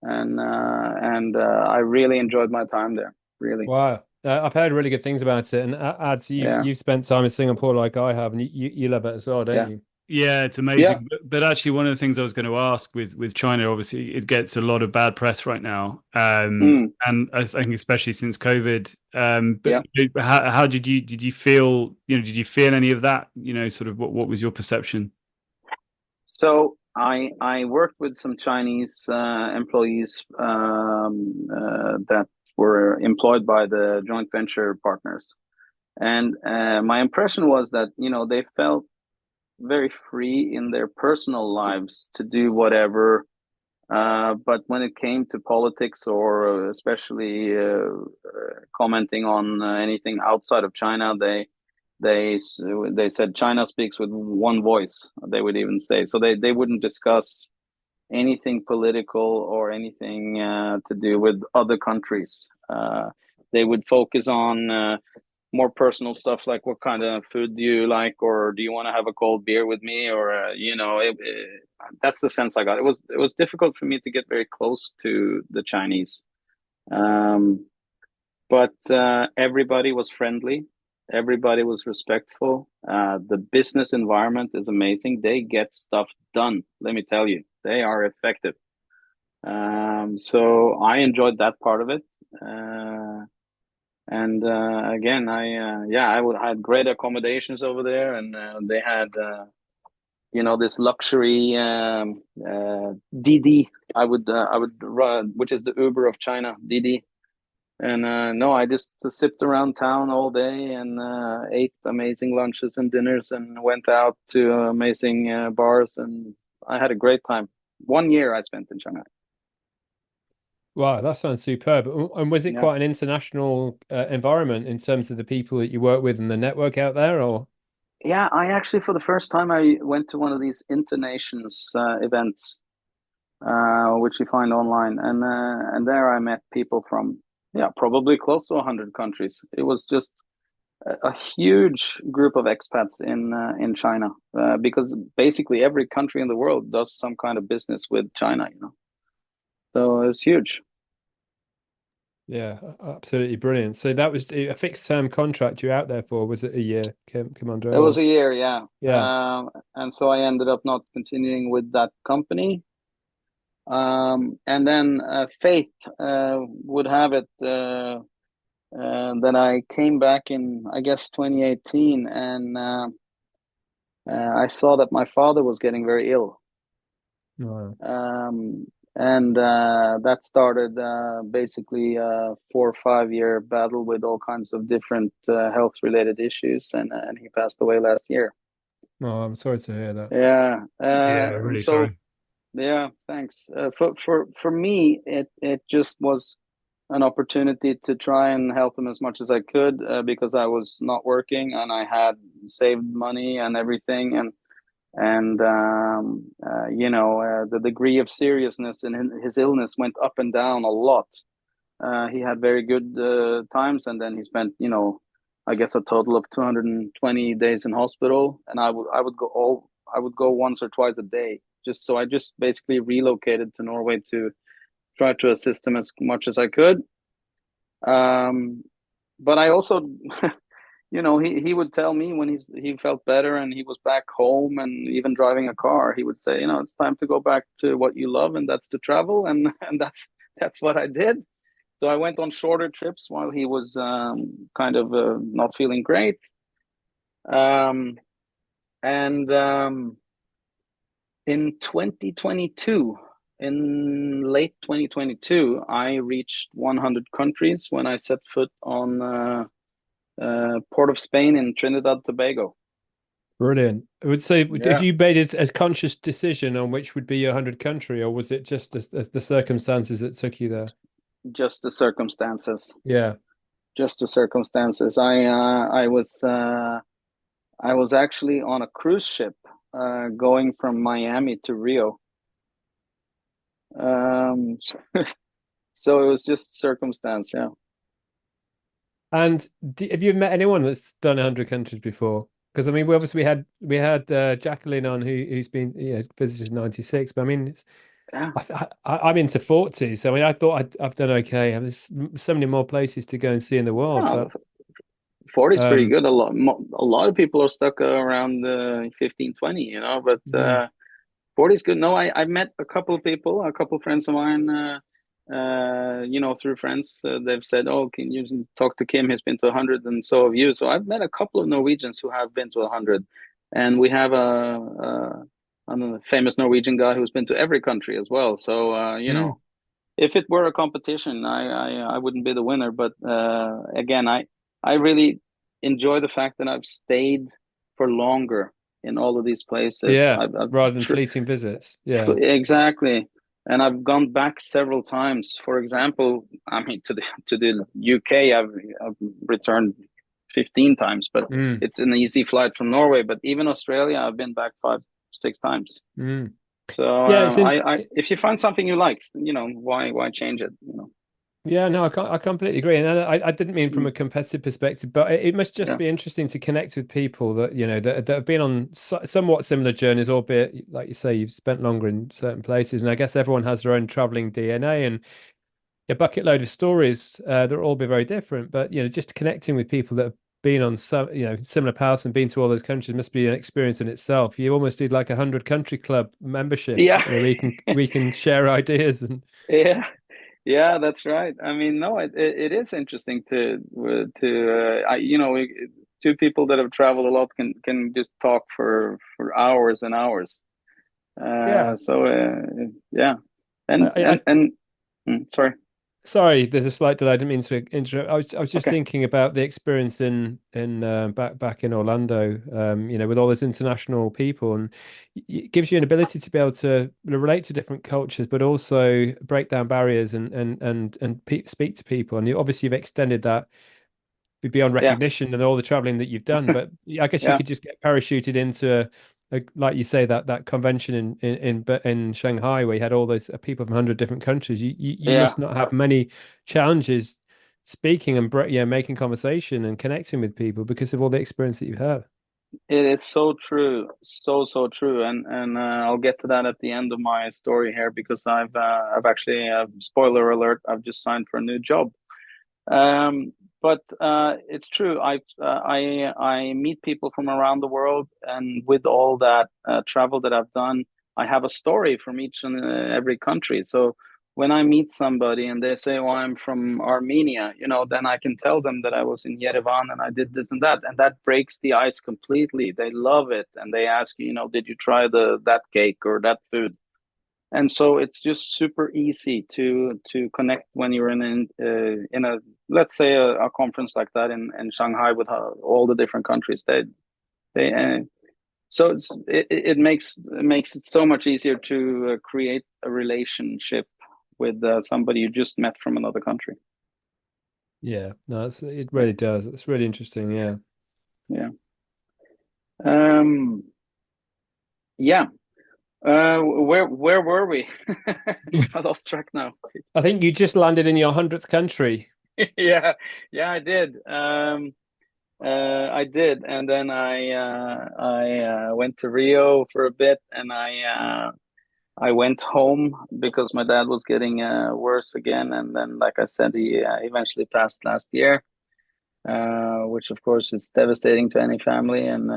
and I really enjoyed my time there. Really, Wow. I've heard really good things about it. And Ads, yeah, you've spent time in Singapore like I have, and you love it as well, don't yeah, you? Yeah, it's yeah. amazing. But actually, one of the things I was going to ask with China, obviously, it gets a lot of bad press right now, Mm, and I think especially since COVID. yeah. But how did you feel? Did you feel any of that? Sort of what was your perception? So I worked with some Chinese employees that were employed by the joint venture partners, and my impression was that they felt very free in their personal lives to do whatever. But when it came to politics or especially commenting on anything outside of China, they they said China speaks with one voice. They would even say so. They wouldn't discuss anything political or anything to do with other countries. They would focus on more personal stuff like what kind of food do you like, or do you want to have a cold beer with me, or that's the sense I got. It was difficult for me to get very close to the Chinese, um, but everybody was friendly. Everybody was respectful. The business environment is amazing. They get stuff done. Let me tell you, they are effective. So I enjoyed that part of it. And again, I had great accommodations over there, and they had this luxury Didi. I would run, which is the Uber of China, Didi. And no, I just sipped around town all day and ate amazing lunches and dinners, and went out to amazing bars, and I had a great time. 1 year I spent in Shanghai. Wow, that sounds superb. And was it Yeah. quite an international environment in terms of the people that you work with and the network out there, or? Yeah, I actually, for the first time, I went to one of these Internations events, which you find online, and there I met people from, yeah, probably close to 100 countries. It was just a huge group of expats in China, because basically every country in the world does some kind of business with China, So it was huge. Yeah, absolutely brilliant. So that was a fixed term contract you're out there for. Was it a year, It Kim-André? was a year, yeah. Yeah. And so I ended up not continuing with that company. And then fate would have it that I came back in, I guess, 2018, and I saw that my father was getting very ill. Wow. And that started basically a 4 or 5 year battle with all kinds of different health-related issues, and he passed away last year. Oh, I'm sorry to hear that. Yeah. Yeah, really So sorry. yeah, thanks. For me, it just was an opportunity to try and help him as much as I could, because I was not working and I had saved money and everything, and the degree of seriousness in his illness went up and down a lot. He had very good times, and then he spent, I guess, a total of 220 days in hospital, and I would go once or twice a day. I just basically relocated to Norway to try to assist him as much as I could. But I also, he would tell me when he felt better and he was back home and even driving a car, he would say, it's time to go back to what you love, and that's to travel, and that's what I did. So I went on shorter trips while he was kind of not feeling great. And in 2022, in late 2022, I reached 100 countries when I set foot on Port of Spain in Trinidad Tobago. Brilliant. I would say, Yeah. did you made a conscious decision on which would be your 100 country, or was it just the circumstances that took you there? Just the circumstances. Yeah. Just the circumstances. I was I was actually on a cruise ship going from Miami to Rio. Um, so it was just circumstance, yeah. And have you met anyone that's done 100 countries before? Because I mean, we had Jacqueline on who's been visited 96, but I mean, Yeah. I'm into 40, so I mean, I thought I've done okay. There's so many more places to go and see in the world, Oh, but 40 is pretty good. A lot of people are stuck around 15, 20, you know, but 40 is good. No, I met a couple of people, a couple of friends of mine, you know, through friends. They've said, "Oh, can you talk to Kim? He's been to 100, and so have you." So I've met a couple of Norwegians who have been to 100, and we have a famous Norwegian guy who's been to every country as well. So you know, if it were a competition, I wouldn't be the winner. But again, I really enjoy the fact that I've stayed for longer in all of these places. yeah, rather than fleeting visits. Yeah, exactly. And I've gone back several times. For example, I mean to the UK, I've returned 15 times, but it's an easy flight from Norway. But even Australia, I've been back 5, 6 times. So yeah, if you find something you like, you know, why change it? You know. Yeah, no, I completely agree, and I didn't mean from a competitive perspective, but it must just be interesting to connect with people that that have been on somewhat similar journeys, albeit like you say, you've spent longer in certain places, and I guess everyone has their own traveling DNA and a bucket load of stories. They'll all be very different, but just connecting with people that have been on some similar paths and been to all those countries must be an experience in itself. You almost need like 100 country club membership, Yeah. we can share ideas and yeah. Yeah, that's right. I mean, no, it is interesting you know, two people that have traveled a lot can just talk for hours and hours. yeah. Yeah, and sorry. Sorry, there's a slight delay. I didn't mean to interrupt. I was just Okay. thinking about the experience in back in Orlando. With all those international people, and it gives you an ability to be able to relate to different cultures, but also break down barriers and speak to people. And you've extended that beyond Yeah. recognition and all the traveling that you've done. But I guess you Yeah. could just get parachuted into, like you say, that convention in Shanghai where you had all those people from 100 different countries. You Yeah. must not have many challenges speaking and making conversation and connecting with people because of all the experience that you've had. It is so true, so true, and I'll get to that at the end of my story here because I've actually spoiler alert, I've just signed for a new job. But it's true. I meet people from around the world, and with all that travel that I've done, I have a story from each and every country. So when I meet somebody and they say, "Oh, I'm from Armenia," you know, then I can tell them that I was in Yerevan and I did this and that breaks the ice completely. They love it, and they ask you, did you try that cake or that food? And so it's just super easy to connect when you're in a let's say a conference like that in Shanghai with all the different countries. They so it makes it so much easier to create a relationship with somebody you just met from another country. Yeah, no, it really does. It's really interesting. Yeah. Yeah. Yeah. Where were we? I lost track now. I think you just landed in your 100th country. yeah, I did. I did, and then I went to Rio for a bit, and I went home because my dad was getting worse again, and then, like I said, he eventually passed last year, which of course is devastating to any family and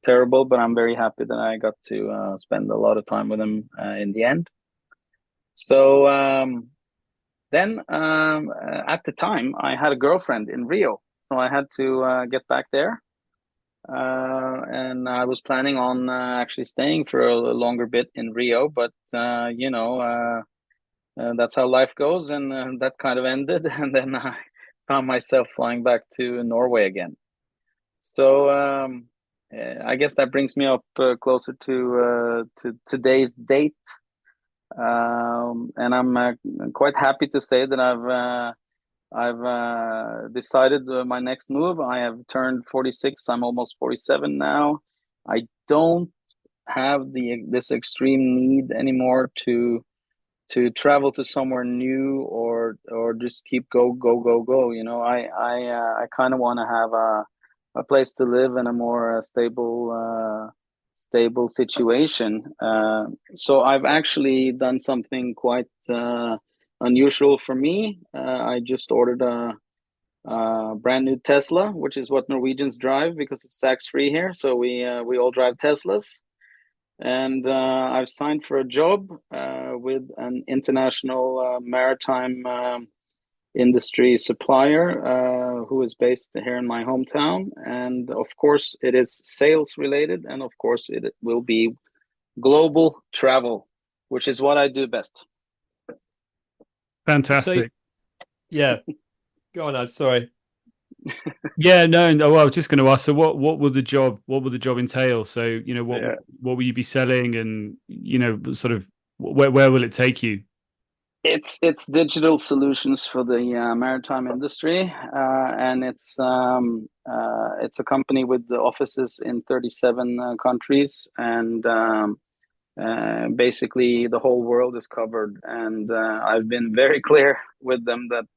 terrible. But I'm very happy that I got to spend a lot of time with him in the end. So then at the time, I had a girlfriend in Rio. So I had to get back there. And I was planning on actually staying for a longer bit in Rio, but that's how life goes, and that kind of ended. And then I found myself flying back to Norway again. So I guess that brings me up closer to today's date. And I'm quite happy to say that I've I've decided my next move. I have turned 46. I'm almost 47 now. I don't have this extreme need anymore to travel to somewhere new or just keep go. You know, I kind of want to have a place to live in a more stable situation. So I've actually done something quite unusual for me. I just ordered a brand new Tesla, which is what Norwegians drive because it's tax free here. So we all drive Teslas, and I've signed for a job with an international maritime industry supplier who is based here in my hometown. And of course, it is sales related, and of course, it will be global travel, which is what I do best. Fantastic. So, yeah. Go on, Ed. Sorry. Yeah, no. Well, I was just going to ask. So, what will the job entail? So, you know, what will you be selling, and you know, sort of where will it take you? It's digital solutions for the maritime industry, and it's a company with the offices in 37 countries, and basically the whole world is covered. And I've been very clear with them that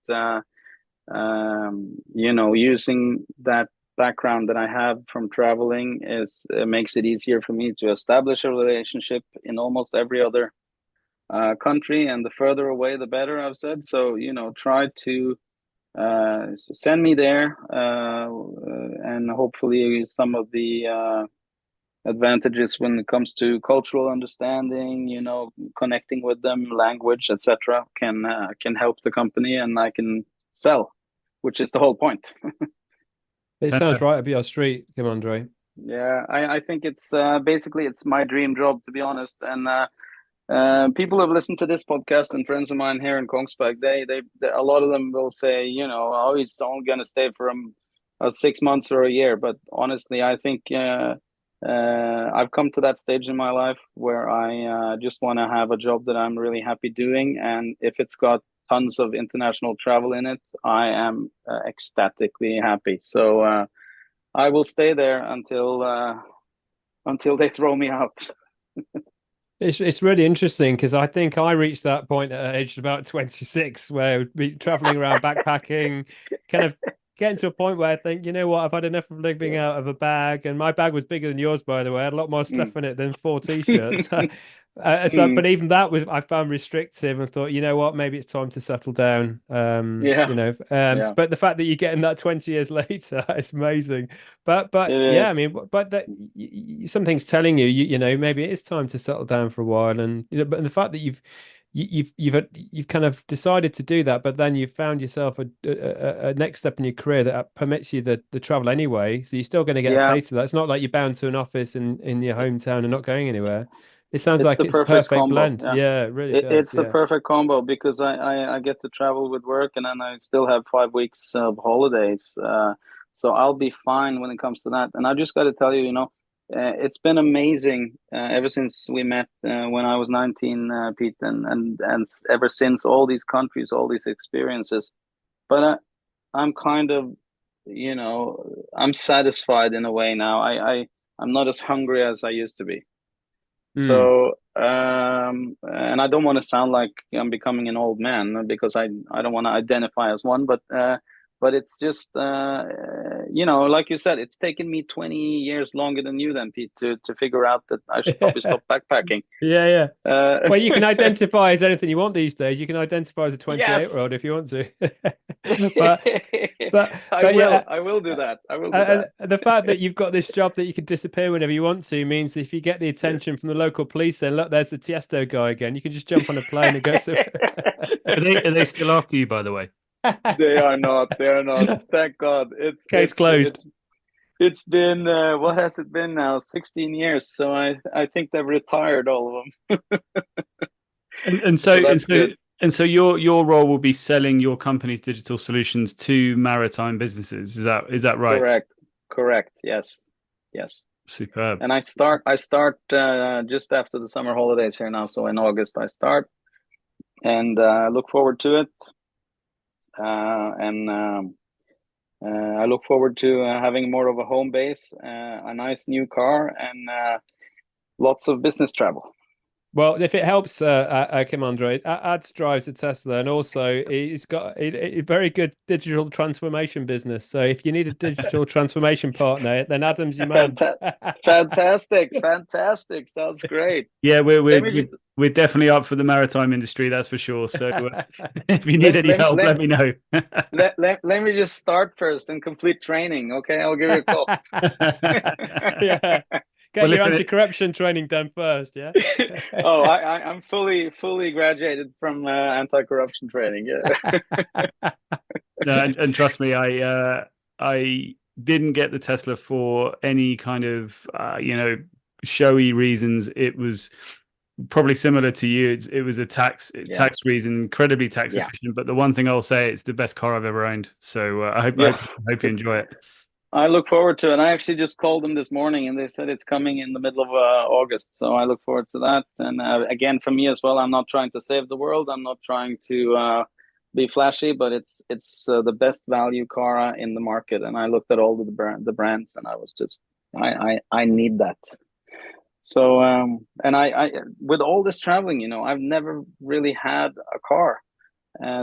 you know, using that background that I have from traveling makes it easier for me to establish a relationship in almost every other country, and the further away the better, I've said. So, you know, try to send me there, and hopefully some of the advantages when it comes to cultural understanding, you know, connecting with them, language, etc., can help the company, and I can sell, which is the whole point. It sounds right up your street, Kim-André. Yeah, I think it's basically it's my dream job, to be honest. And people who have listened to this podcast and friends of mine here in Kongsberg, they a lot of them will say, you know, oh, he's only going to stay for 6 months or a year. But honestly, I think I've come to that stage in my life where I just want to have a job that I'm really happy doing, and if it's got tons of international travel in it, I am ecstatically happy. So I will stay there until they throw me out. It's really interesting because I think I reached that point at age about 26 where I'd be traveling around backpacking, kind of getting to a point where I think, you know what, I've had enough of living out of a bag, and my bag was bigger than yours, by the way. I had a lot more stuff in it than 4 t-shirts. But even that I found restrictive, and thought, you know what, maybe it's time to settle down. You know, but the fact that you're getting that 20 years later, it's amazing. But yeah, I mean, but something's telling you, you know, maybe it is time to settle down for a while, and you know, but the fact that you've kind of decided to do that, but then you've found yourself a next step in your career that permits you the travel anyway, so you're still going to get a taste of that. It's not like you're bound to an office in your hometown and not going anywhere. It sounds like it's a perfect combo. Blend. Yeah, it really does. It's the perfect combo because I get to travel with work, and then I still have 5 weeks of holidays. So I'll be fine when it comes to that. And I just got to tell you, you know, it's been amazing ever since we met when I was 19, Pete, and ever since, all these countries, all these experiences. But I'm kind of, you know, I'm satisfied in a way now. I'm not as hungry as I used to be. So and I don't want to sound like I'm becoming an old man, because I don't want to identify as one, but it's just you know, like you said, it's taken me 20 years longer than you then, Pete, to figure out that I should probably stop backpacking. Yeah. Well, you can identify as anything you want these days. You can identify as a 28-year-old if you want to. but I will do that. I will do that. The fact that you've got this job that you can disappear whenever you want to means if you get the attention from the local police, then look, there's the Tiesto guy again. You can just jump on a plane and go to. Are they still after you, by the way? They are not. Thank God. Case closed. It's been what has it been now? 16 years. So I think they've retired, all of them. and so your role will be selling your company's digital solutions to maritime businesses. Is that right? Correct. Yes. Superb. And I start just after the summer holidays here now. So in August I start, and look forward to it. and I look forward to having more of a home base, a nice new car, and lots of business travel. Well, if it helps, Kim-André, Ads drives a Tesla, and also he's got a very good digital transformation business. So if you need a digital transformation partner, then Adam's your man. Fantastic. Sounds great. Yeah, we're definitely up for the maritime industry, that's for sure. So if you need any help, let me know. let me just start first and complete training. Okay, I'll give you a call. Yeah. Get your anti-corruption training done first, yeah? Oh, I'm fully graduated from anti-corruption training. Yeah. No, and trust me, I didn't get the Tesla for any kind of showy reasons. It was probably similar to you. It was a tax reason, incredibly tax efficient. But the one thing I'll say, it's the best car I've ever owned. So I hope you enjoy it. I look forward to it. I actually just called them this morning, and they said it's coming in the middle of August. So I look forward to that. And again, for me as well, I'm not trying to save the world. I'm not trying to be flashy, but it's the best value car in the market. And I looked at all the brands, and I was just I need that. So and I with all this traveling, I've never really had a car,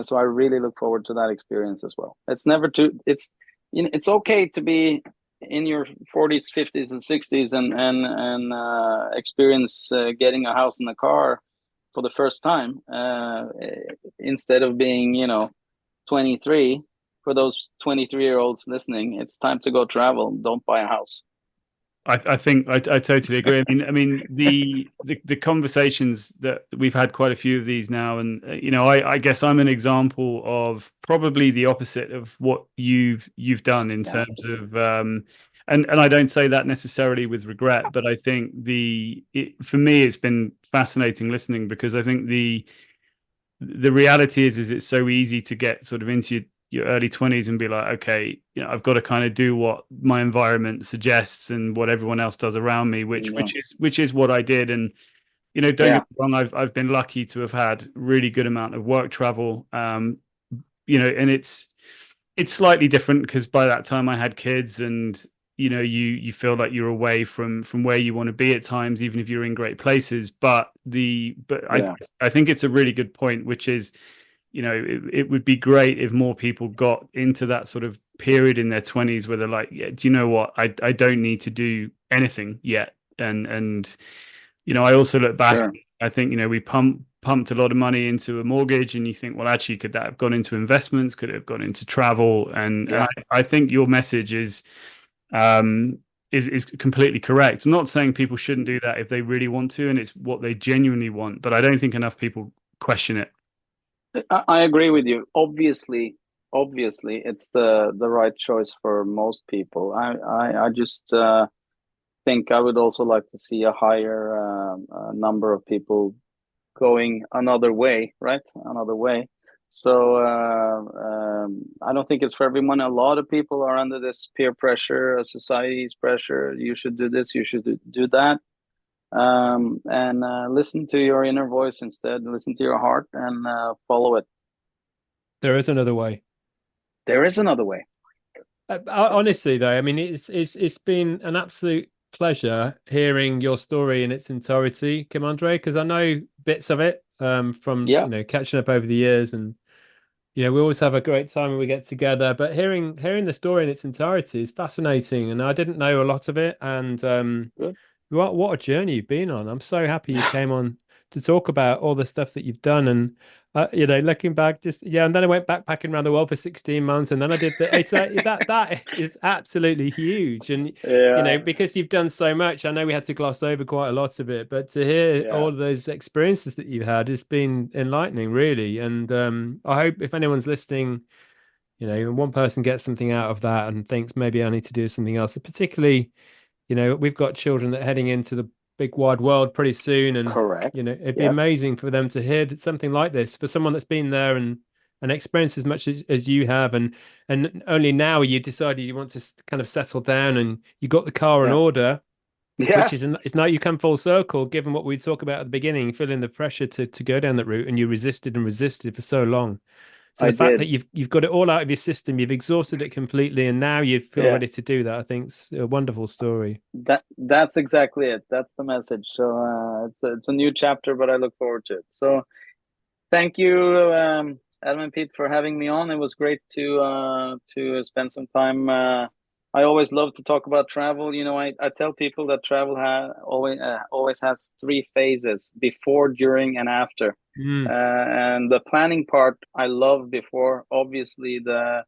so I really look forward to that experience as well. It's okay to be in your 40s, 50s, and 60s and experience getting a house and a car for the first time instead of being, 23. For those 23-year-olds listening, it's time to go travel. Don't buy a house. I think I totally agree. I mean the conversations that we've had, quite a few of these now, and I guess I'm an example of probably the opposite of what you've done in terms of and I don't say that necessarily with regret, but I think for me it's been fascinating listening, because I think the reality is it's so easy to get sort of into your early 20s and be like, okay, I've got to kind of do what my environment suggests and what everyone else does around me, which is what I did. And don't get me wrong, I've been lucky to have had really good amount of work travel, and it's slightly different because by that time I had kids, and you feel like you're away from where you want to be at times, even if you're in great places. But I think it's a really good point, which is, it would be great if more people got into that sort of period in their 20s where they're like, yeah, do you know what? I don't need to do anything yet. And I also look back, I think, we pumped a lot of money into a mortgage, and you think, well, actually, could that have gone into investments? Could it have gone into travel? And I think your message is completely correct. I'm not saying people shouldn't do that if they really want to, and it's what they genuinely want, but I don't think enough people question it. I agree with you. Obviously, it's the right choice for most people. I just think I would also like to see a higher number of people going another way, right? Another way. So I don't think it's for everyone. A lot of people are under this peer pressure, society's pressure. You should do this, you should do that. And listen to your inner voice instead. Listen to your heart and follow it. There is another way. There is another way. Honestly, though, I mean, it's been an absolute pleasure hearing your story in its entirety, Kim-André, because I know bits of it from catching up over the years, and we always have a great time when we get together. But hearing the story in its entirety is fascinating, and I didn't know a lot of it. And what a journey you've been on. I'm so happy you came on to talk about all the stuff that you've done. And looking back, and then I went backpacking around the world for 16 months, and then I did that is absolutely huge. And because you've done so much, I know we had to gloss over quite a lot of it, but to hear all of those experiences that you've had has been enlightening, really. And I hope if anyone's listening, one person gets something out of that and thinks maybe I need to do something else, particularly we've got children that are heading into the big wide world pretty soon, and correct. It'd be amazing for them to hear something like this, for someone that's been there and experienced as much as you have, and only now you decided you want to kind of settle down, and you got the car in order, which is it's now you come full circle, given what we talk about at the beginning, feeling the pressure to go down that route, and you resisted for so long. So the fact that you've got it all out of your system, you've exhausted it completely, and now you feel ready to do that, I think it's a wonderful story. That's exactly it. That's the message. So it's a new chapter, but I look forward to it. So thank you, Adam and Pete, for having me on. It was great to spend some time. I always love to talk about travel. You know, I tell people that travel always has 3 phases: before, during, and after. And the planning part I love before, obviously the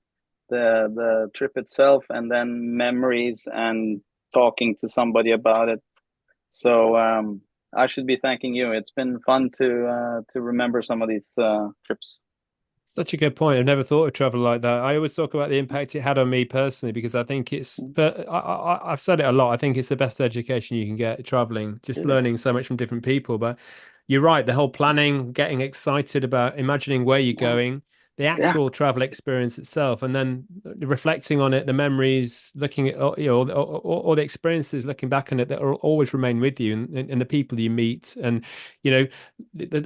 trip itself, and then memories and talking to somebody about it. So I should be thanking you. It's been fun to remember some of these trips. Such a good point. I've never thought of travel like that. I always talk about the impact it had on me personally, because I think but I've said it a lot. I think it's the best education you can get traveling, just learning so much from different people. But you're right. The whole planning, getting excited about imagining where you're going, the actual travel experience itself, and then reflecting on it, the memories, looking at all the experiences, looking back on it, that will always remain with you, and the people you meet, and the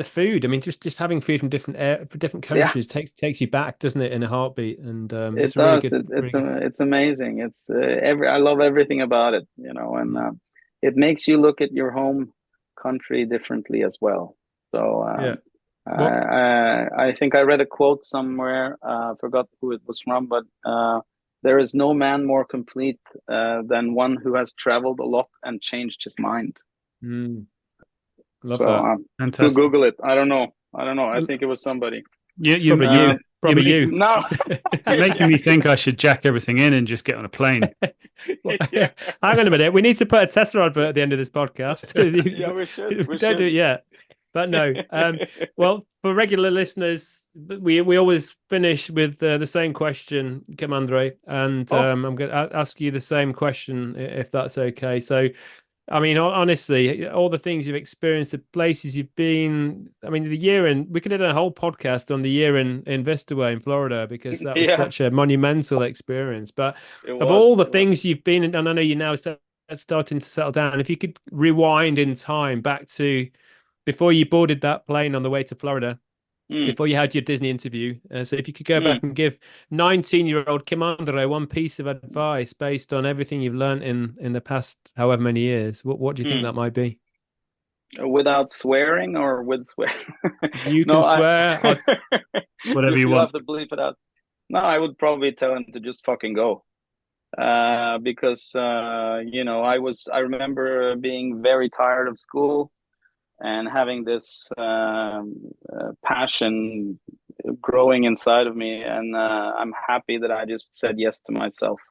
food. I mean, just having food from different countries takes you back, doesn't it, in a heartbeat? And it does. It's amazing. It's I love everything about it, and it makes you look at your home country differently as well. So I think I read a quote somewhere, forgot who it was from, but there is no man more complete than one who has traveled a lot and changed his mind. Love that. Fantastic. Google it. I don't know. I think it was somebody. Probably you. No. You're making me think I should jack everything in and just get on a plane. Hang on a minute. We need to put a Tesla advert at the end of this podcast. Yeah, we should. We don't do it yet. But no. Well, for regular listeners, we always finish with the same question, Kim-André, and I'm going to ask you the same question, if that's okay. So, I mean, honestly, all the things you've experienced, the places you've been. I mean, we could have done a whole podcast on the year in Vistaway in Florida, because that was such a monumental experience. But of all the things you've been in, and I know you're now starting to settle down, if you could rewind in time back to before you boarded that plane on the way to Florida, before you had your Disney interview. So if you could go back and give 19-year-old Kim-André one piece of advice based on everything you've learned in the past however many years, what do you think that might be? Without swearing or with swearing? You can swear. Whatever you want. Have to bleep it out. No, I would probably tell him to just fucking go. Because, I remember being very tired of school and having this passion growing inside of me, and I'm happy that I just said yes to myself.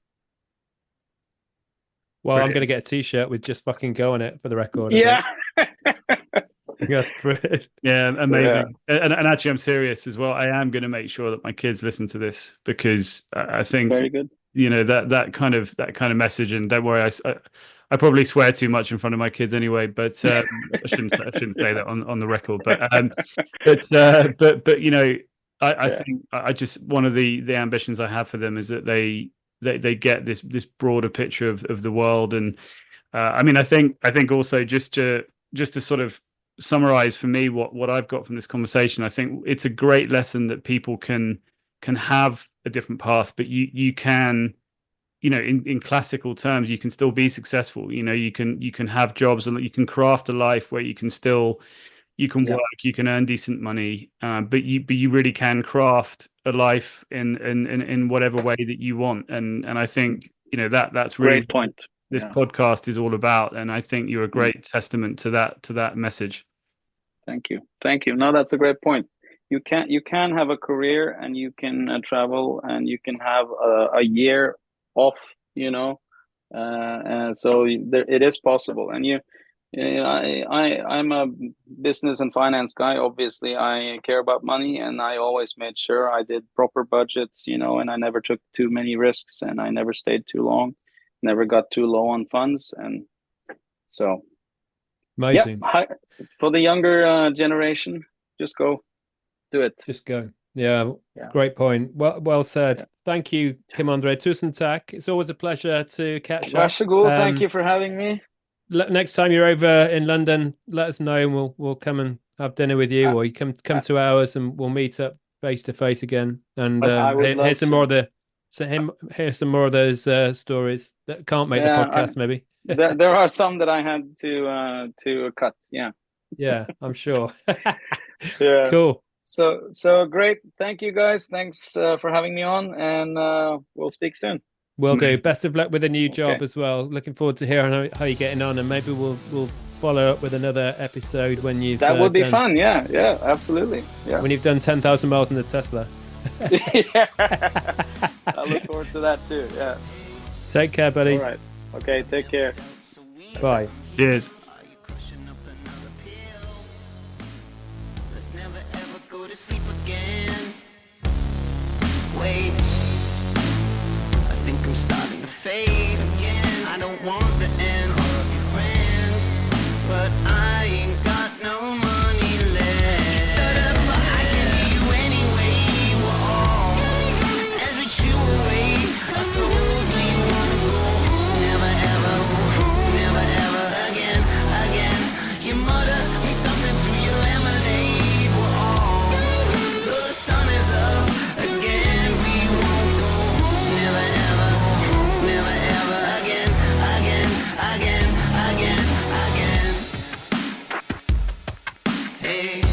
Well, I'm going to get a T-shirt with "just fucking go" on it for the record. Yeah. That's brilliant. Yeah, amazing. Yeah. And actually, I'm serious as well. I am going to make sure that my kids listen to this, because I think very good. That kind of message. And don't worry, I probably swear too much in front of my kids anyway, but I shouldn't say that on the record. But I think I just, one of the ambitions I have for them is that they get this broader picture of the world. And I think also just to sort of summarize for me what I've got from this conversation, I think it's a great lesson that people can have a different path, but you can, in classical terms, you can still be successful. You can have jobs, and you can craft a life where you can work, you can earn decent money, but you really can craft a life in whatever way that you want. And I think that's really great point. This podcast is all about, and I think you're a great testament to that message. Thank you. No, that's a great point. You can have a career, and you can travel, and you can have a year off, so it is possible. And I'm a business and finance guy. Obviously, I care about money, and I always made sure I did proper budgets, and I never took too many risks, and I never stayed too long, never got too low on funds. And so amazing. For the younger generation, just go. Do it. Just go. Yeah. Great point. Well said. Yeah. Thank you, Kim-André. Tusen tack. It's always a pleasure to catch up. Thank you for having me. Next time you're over in London, let us know, and we'll come and have dinner with you, or you come to ours, and we'll meet up face to face again and hear some more of the. Hear some more of those stories that can't make the podcast. Maybe there are some that I had to cut. Yeah. Yeah, I'm sure. Yeah. Cool. So great. Thank you guys. Thanks for having me on, and we'll speak soon. Will do. Best of luck with the new job as well. Looking forward to hearing how you're getting on, and maybe we'll follow up with another episode when you've. That would be fun. Yeah, absolutely. Yeah. When you've done 10,000 miles in the Tesla. Yeah. I look forward to that too. Yeah. Take care, buddy. All right. Okay. Take care. Bye. Cheers. Sleep again. Wait, I think I'm starting to fade again. I don't want the end. Call up your friend, but I ain't got no money left. You stood up, but I can hear you anyway. Whoa, as we chew away our souls, we wanna go home. Never ever again. You mutter me something from your lemonade. Sun is up again, we won't go home. Never ever again. Hey.